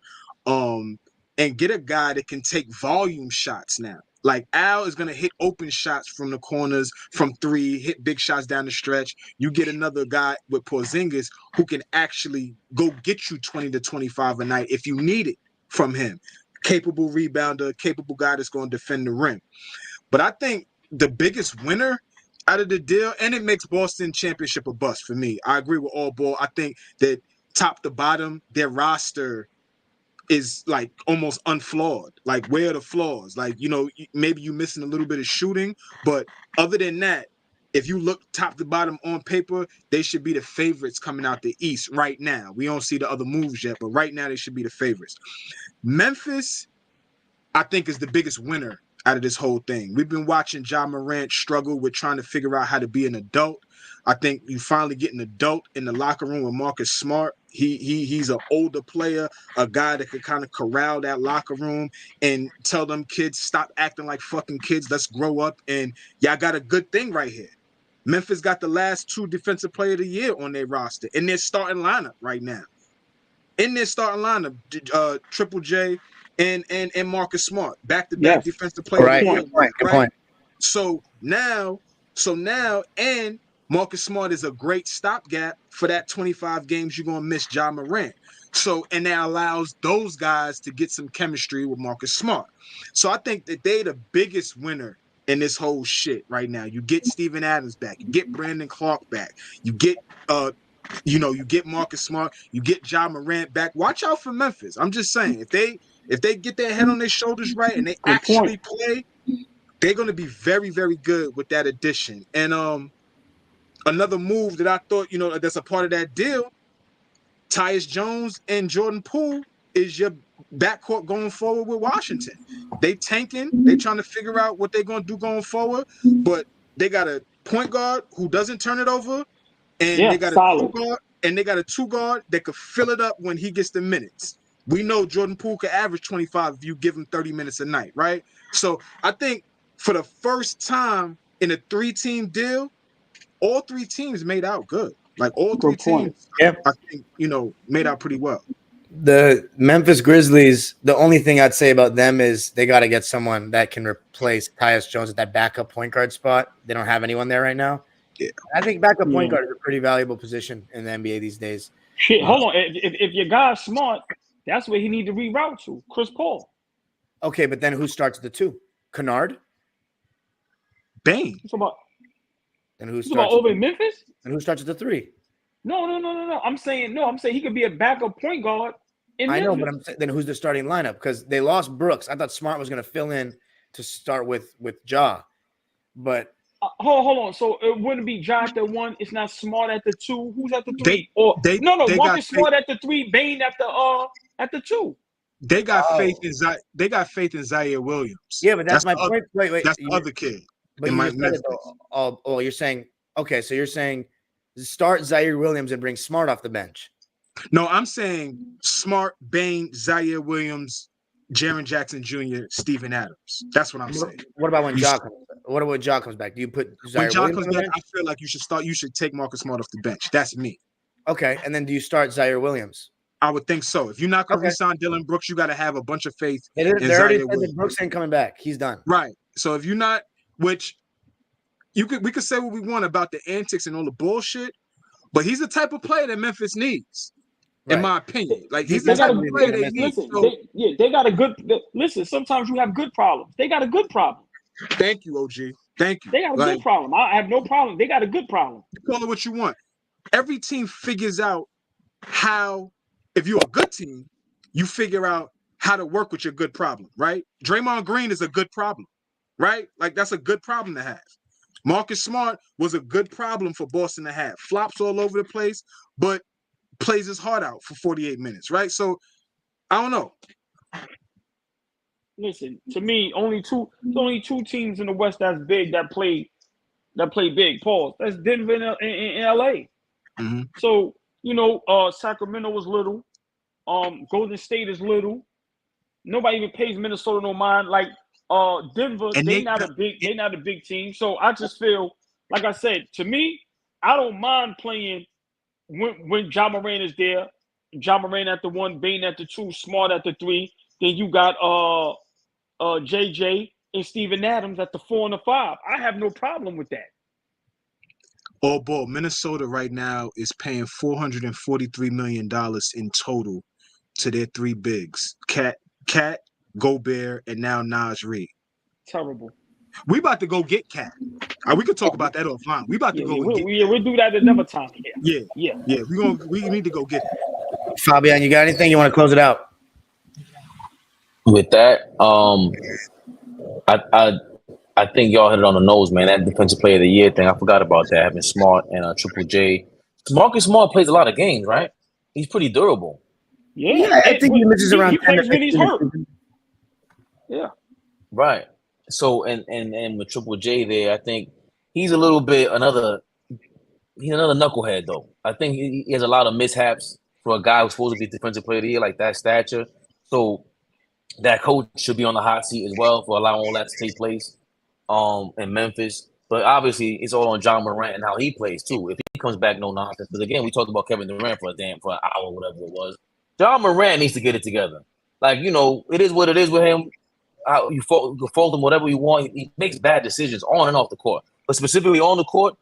and get a guy that can take volume shots now. Like Al is going to hit open shots from the corners, from 3, hit big shots down the stretch. You get another guy with Porzingis who can actually go get you 20 to 25 a night if you need it from him. Capable rebounder, capable guy that's going to defend the rim. But I think the biggest winner out of the deal, and it makes Boston championship a bust for me. I agree with all ball. I think that top to bottom, their roster is like almost unflawed. Like, where are the flaws? Like, you know, maybe you're missing a little bit of shooting, but other than that, if you look top to bottom on paper, they should be the favorites coming out the East right now. We don't see the other moves yet, but right now they should be the favorites. Memphis, I think, is the biggest winner out of this whole thing. We've been watching Ja Morant struggle with trying to figure out how to be an adult. I think you finally get an adult in the locker room with Marcus Smart. He's an older player, a guy that could kind of corral that locker room and tell them kids, stop acting like fucking kids. Let's grow up. And y'all got a good thing right here. Memphis got the last 2 defensive player of the year on their roster in their starting lineup right now. In their starting lineup, Triple J and Marcus Smart, back-to-back defensive player of the year. Good point. So now, and Marcus Smart is a great stopgap for that 25 games you're gonna miss Ja Morant. So, and that allows those guys to get some chemistry with Marcus Smart. So I think that they the biggest winner in this whole shit right now. You get Steven Adams back, you get Brandon Clark back, you get you get Marcus Smart, you get Ja Morant back. Watch out for Memphis. I'm just saying, if they get their head on their shoulders right and they actually play, they're going to be very, very good with that addition. And another move that I thought, that's a part of that deal, Tyus Jones and Jordan Poole is your backcourt going forward with Washington. They tanking. They trying to figure out what they're gonna do going forward. But they got a point guard who doesn't turn it over, and they Yeah, got a two solid. guard, that could fill it up when he gets the minutes. We know Jordan Poole could average 25 if you give him 30 minutes a night, right? So I think for the first time in a 3-team deal, all 3 teams made out good. Like all 3 Good point. teams, Yep. I think, made out pretty well. The Memphis Grizzlies, the only thing I'd say about them is they got to get someone that can replace Tyus Jones at that backup point guard spot. They don't have anyone there right now. Yeah. I think backup point Yeah. guard is a pretty valuable position in the NBA these days. Shit, hold on. If your guy's smart, that's where he need to reroute to. Chris Paul. Okay, but then who starts the 2? Kennard? Bane. You talking about, And who you talking about starts? over in Memphis? And who starts at the 3? No. I'm saying he could be a backup point guard in I Memphis. know, but I'm saying then who's the starting lineup? Because they lost Brooks. I thought Smart was going to fill in to start with Ja, but Hold on. So it wouldn't be Ja at the 1. It's not Smart at the 2. Who's at the 3? They Marcus got Smart at the 3. Bane at the 2. They got Oh. faith in They got faith in Zaire Williams. yeah, but that's my the point. Wait, That's the other kid. But in you my just said it, though. Oh, you're saying okay. So you're saying start Zaire Williams and bring Smart off the bench. No, I'm saying Smart, Bane, Zaire Williams, Jaren Jackson Jr., Steven Adams. That's what I'm saying. What about when Ja comes back? What about when Ja comes back? Do you put Zaire When Ja Williams comes on the back, bench? I feel like you should take Marcus Smart off the bench. That's me. Okay, and then do you start Zaire Williams? I would think so. If you're not going to Okay. re-sign Dylan Brooks, you got to have a bunch of faith They in already Zaire said that Williams. Brooks ain't coming back. He's done. Right. So if you're not, which we could say what we want about the antics and all the bullshit, but he's the type of player that Memphis needs, in my opinion. Like he's the They type gotta of be player able they to need. Listen, So, they got a good. Listen, sometimes you have good problems. They got a good problem. thank you, OG. Thank you. They got a good problem. I have no problem. They got a good problem. Call it what you want. Every team figures out how, if you're a good team, you figure out how to work with your good problem, right? Draymond Green is a good problem, right? Like that's a good problem to have. Marcus Smart was a good problem for Boston to have. Flops all over the place, but plays his heart out for 48 minutes, right? So I don't know. Listen, to me, only two teams in the West that's big that play big. Pause. That's Denver and LA. Mm-hmm. So Sacramento was little. Golden State is little. Nobody even pays Minnesota no mind. Like Denver, And they not a big team. So I just feel, like I said, to me, I don't mind playing when Ja Morant is there. Ja Morant at the 1, Bane at the 2, Smart at the 3. Then you got JJ and Steven Adams at the 4 and the 5. I have no problem with that. All ball. Minnesota right now is paying $443 million in total to their 3 bigs. Cat, Gobert, and now Naj Reid. Terrible. We about to go get Cat. We could talk about that offline. We about to go and get Cat. We'll do that another time. Yeah. Yeah. We need to go get him. Fabian, you got anything you want to close it out? With that, I think y'all hit it on the nose, man. That defensive player of the year thing, I forgot about that. Having Smart and Triple J. Marcus Smart plays a lot of games, right? He's pretty durable. Yeah, I think he misses around 10 to plays when he's 15. hurt. Yeah. Right. So and with Triple J there, I think he's a little bit another knucklehead though. I think he has a lot of mishaps for a guy who's supposed to be defensive player of the year, like that stature. So that coach should be on the hot seat as well for allowing all that to take place in Memphis. But obviously it's all on John Morant and how he plays too. If he comes back, no nonsense. Because again, we talked about Kevin Durant for an hour or whatever it was. John Morant needs to get it together. Like, it is what it is with him. You fault him whatever you want. He makes bad decisions on and off the court. But specifically on the court,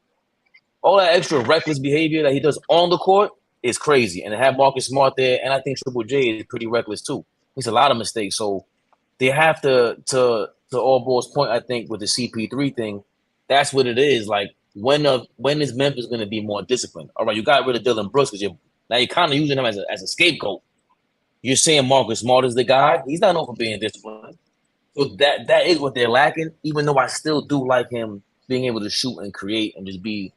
all that extra reckless behavior that he does on the court is crazy. And to have Marcus Smart there, and I think Triple J is pretty reckless too. Makes a lot of mistakes. So they have to all Ball's point, I think, with the CP3 thing, that's what it is. Like, when is Memphis going to be more disciplined? All right, you got rid of Dylan Brooks because you're kind of using him as a scapegoat. You're saying Marcus Smart is the guy. He's not known for being disciplined. So that is what they're lacking, even though I still do like him being able to shoot and create and just be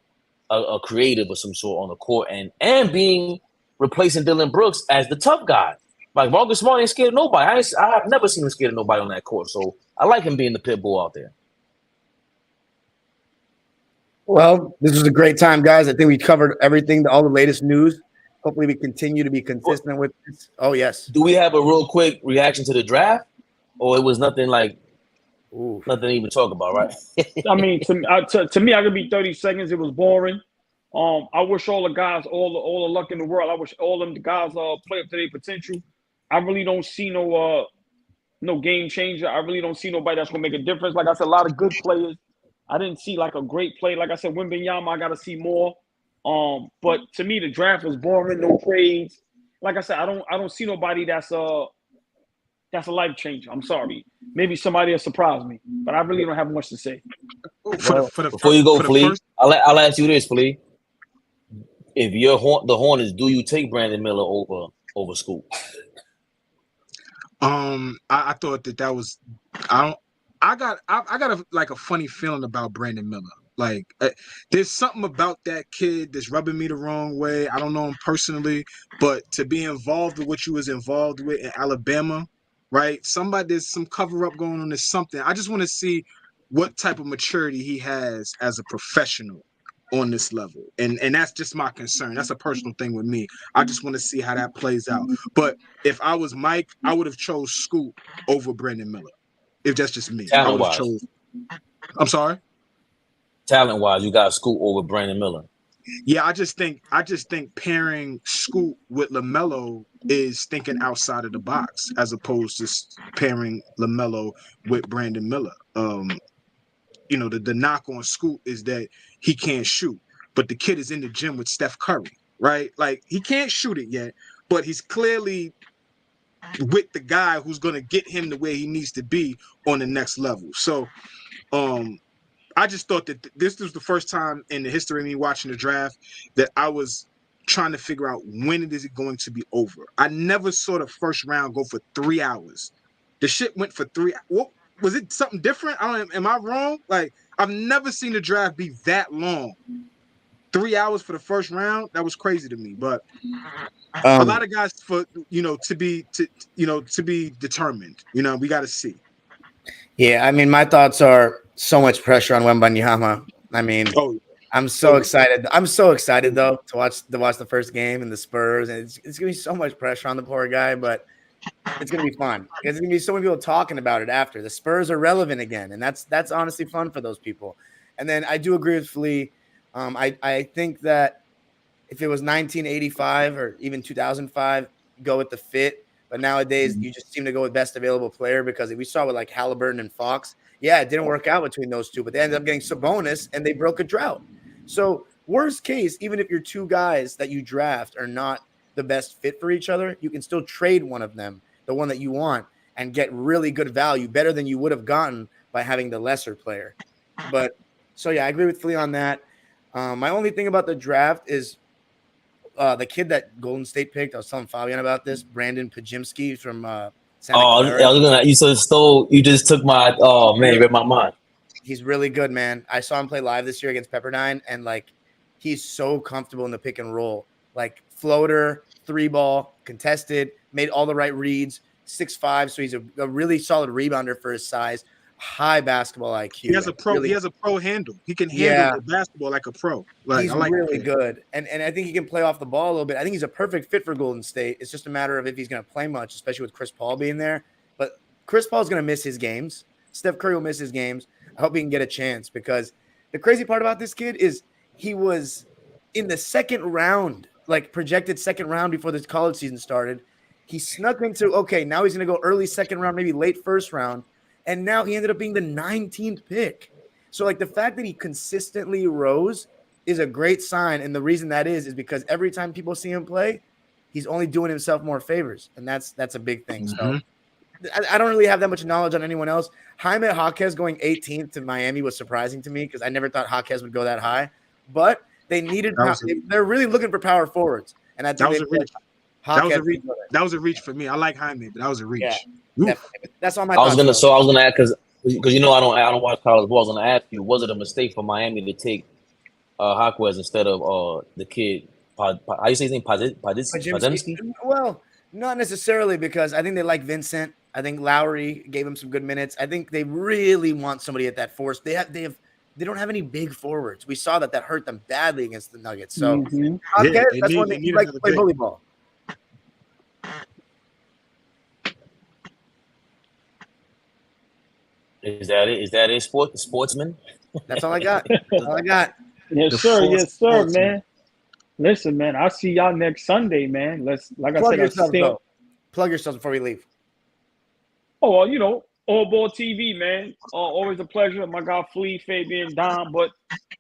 a creative of some sort on the court and being replacing Dylan Brooks as the tough guy. Like Marcus Smart ain't scared of nobody. I've never seen him scared of nobody on that court. So I like him being the pit bull out there. Well, this was a great time, guys. I think we covered everything, all the latest news. Hopefully, we continue to be consistent with this. Oh, yes. Do we have a real quick reaction to the draft, or it was nothing like nothing to even talk about, right? I mean, to me, I could be 30 seconds. It was boring. I wish all the guys all the luck in the world. I wish all them guys play up to their potential. I really don't see no game changer. I really don't see nobody that's gonna make a difference. Like I said, a lot of good players. I didn't see like a great play. Like I said, Wembanyama, I gotta see more. But to me, the draft was boring. No trades. Like I said, I don't see nobody that's a life changer. I'm sorry. Maybe somebody will surprise me, but I really don't have much to say. Before you go, Flea, I'll ask you this, Flea. If you're the Hornets, do you take Brandon Miller over Scoop? I thought that was I got a funny feeling about Brandon Miller. Like there's something about that kid that's rubbing me the wrong way. I don't know him personally, but to be involved with what you was involved with in Alabama, right? There's some cover up going on. There's something. I just want to see what type of maturity he has as a professional on this level. And that's just my concern. That's a personal thing with me. I just want to see how that plays out. But if I was Mike, I would have chose Scoop over Brandon Miller. If that's just me. I would have chose. I'm sorry? Talent-wise, you got Scoop over Brandon Miller. Yeah, I just think pairing Scoop with LaMelo is thinking outside of the box as opposed to pairing LaMelo with Brandon Miller. You know, the knock on Scoop is that he can't shoot, but the kid is in the gym with Steph Curry, right? Like he can't shoot it yet, but he's clearly with the guy who's going to get him the way he needs to be on the next level. So, I just thought that this was the first time in the history of me watching the draft that I was trying to figure out when is it going to be over. I never saw the first round go for 3 hours. The shit went for 3. What was it? Something different? Am I wrong? Like I've never seen the draft be that long. 3 hours for the first round. That was crazy to me. But a lot of guys to be determined. You know, we got to see. Yeah, I mean, my thoughts are so much pressure on Wembanyama. I mean, I'm so excited. I'm so excited though to watch the first game and the Spurs, and it's gonna be so much pressure on the poor guy, but it's gonna be fun. There's gonna be so many people talking about it after. The Spurs are relevant again, and that's honestly fun for those people. And then I do agree with Flea. I think that if it was 1985 or even 2005, go with the fit. But nowadays, you just seem to go with best available player because we saw with like Halliburton and Fox. Yeah, it didn't work out between those two, but they ended up getting Sabonis and they broke a drought. So worst case, even if your two guys that you draft are not the best fit for each other, you can still trade one of them, the one that you want, and get really good value, better than you would have gotten by having the lesser player. But so, yeah, I agree with Flea on that. My only thing about the draft is the kid that Golden State picked. I was telling Fabian about this, Brandon Pajimski from Santa Clara. You just took my read my mind. He's really good, man. I saw him play live this year against Pepperdine, and like he's so comfortable in the pick and roll, like floater, 3-ball, contested, made all the right reads, 6'5", so he's a really solid rebounder for his size. High basketball IQ. He has a pro handle. He can handle the basketball like a pro. Like, he's really good. And I think he can play off the ball a little bit. I think he's a perfect fit for Golden State. It's just a matter of if he's going to play much, especially with Chris Paul being there. But Chris Paul's going to miss his games. Steph Curry will miss his games. I hope he can get a chance because the crazy part about this kid is he was in the second round, like projected second round before the college season started. He snuck into, now he's going to go early second round, maybe late first round. And now he ended up being the 19th pick. So, like, the fact that he consistently rose is a great sign. And the reason that is because every time people see him play, he's only doing himself more favors. And that's a big thing. Mm-hmm. So, I don't really have that much knowledge on anyone else. Jaime Jaquez going 18th to Miami was surprising to me because I never thought Jaquez would go that high. But they needed – they're really looking for power forwards. And I think that was a reach for me. I like Jaime, but that was a reach. Yeah. That's all my thoughts. I was gonna ask because I don't watch college ball. I was gonna ask you, was it a mistake for Miami to take Jaquez instead of the kid? How you say his name? Pajimski? Well, Not necessarily, because I think they like Vincent. I think Lowry gave him some good minutes. I think they really want somebody at that force. They don't have any big forwards. We saw that hurt them badly against the Nuggets. So I guess that's when they like to play bully ball. Is that it? Is that it? Sportsman? That's all I got. That's all I got. Yes, sir. Yes, sir, man. Listen, man, I'll see y'all next Sunday, man. Like Plug I said, yourselves, bro. Plug yourselves before we leave. Oh, well, you know, All Ball TV, man. Always a pleasure. My guy Flea, Fabian, Dom. But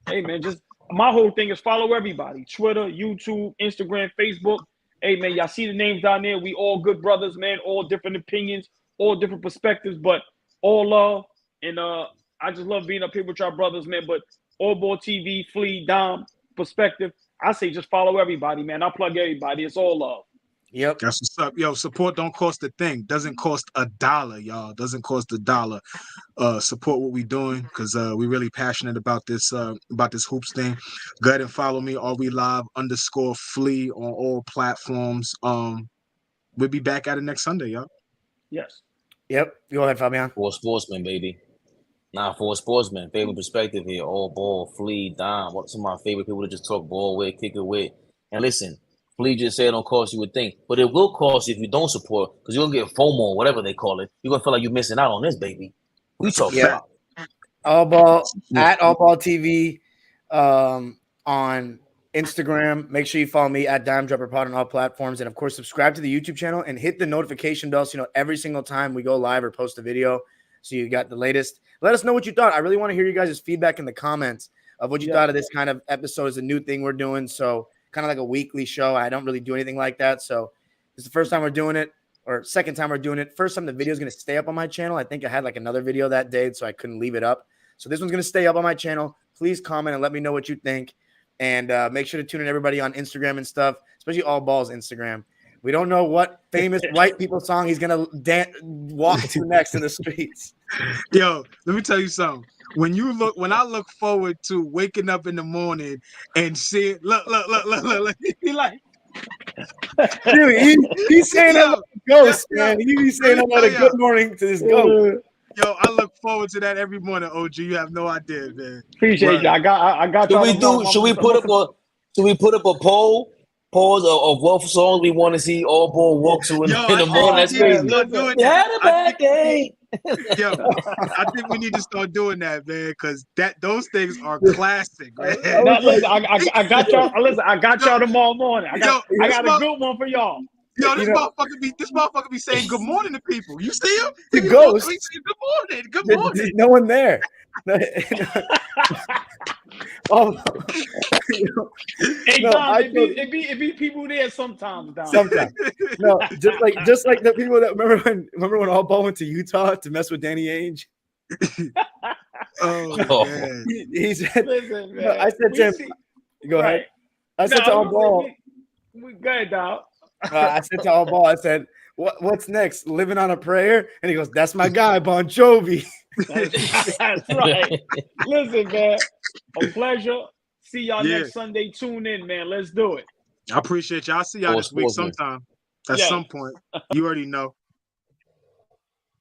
hey, man, just my whole thing is follow everybody: Twitter, YouTube, Instagram, Facebook. Hey, man, y'all see the names down there. We all good brothers, man. All different opinions, all different perspectives, but all love. And I just love being up here with y'all brothers, man. But All Ball TV, Flea, Dom, perspective. I say just follow everybody, man. I plug everybody. It's all love. Yep. That's what's up. Yo, support don't cost a thing. Doesn't cost $1, y'all. Doesn't cost $1. Support what we doing, because we really passionate about this hoops thing. Go ahead and follow me, @RWeLive_Flea on all platforms. We'll be back at it next Sunday, y'all. Yes. Yep. Go ahead, Fabian. Four Sportsman, baby. Four Sportsman. Favorite perspective here. All Ball, Flea, Dom. What some of my favorite people to just talk ball with, kick it with. And listen, Flea just said it don't cost you would think, but it will cost you if you don't support, because you're gonna get FOMO, whatever they call it. You're gonna feel like you're missing out on this, baby. We talk about All Ball at All Ball TV on Instagram. Make sure you follow me at Dime Dropper Pod on all platforms, and of course subscribe to the YouTube channel and hit the notification bell so you know every single time we go live or post a video, so you got the latest. Let us know what you thought. I really want to hear you guys' feedback in the comments of what you thought of this kind of episode. Is a new thing we're doing, so kind of like a weekly show. I don't really do anything like that, so this is the first time we're doing it, or second time we're doing it. First time the video is going to stay up on my channel. I think I had like another video that day, so I couldn't leave it up. So this one's going to stay up on my channel. Please comment and let me know what you think. And make sure to tune in everybody on Instagram and stuff, especially All Ball's Instagram. We don't know what famous white people song he's going to walk to next in the streets. Yo, let me tell you something. When I look forward to waking up in the morning and seeing, look, he like, dude, he's saying that like a ghost, man. He's saying that like a good morning to this ghost. Yo, I look forward to that every morning, OG. You have no idea, man. Appreciate you. I got y'all. Should we put up a poll? Polls of what songs we want to see All Ball walk to in the morning? That's crazy. Yo, I think we need to start doing that, man, because those things are classic, man. No, listen, I got y'all. Listen, I got y'all tomorrow morning. I got a good one for y'all. Yo, this motherfucker be saying good morning to people. You see him? The ghost. He saying good morning. There's no one there. Hey, Don, it be people there sometimes. Don. Sometimes, no, just like the people that remember when All Ball went to Utah to mess with Danny Ainge. Man. He said, listen, man, I said to him, go ahead. I said to All Ball, go ahead, dog. I said to All Ball, I said, what's next? Living on a Prayer? And he goes, that's my guy, Bon Jovi. That's right. Listen, man, a pleasure. See y'all next Sunday. Tune in, man. Let's do it. I appreciate y'all. I'll see y'all this week sometime. At some point. You already know.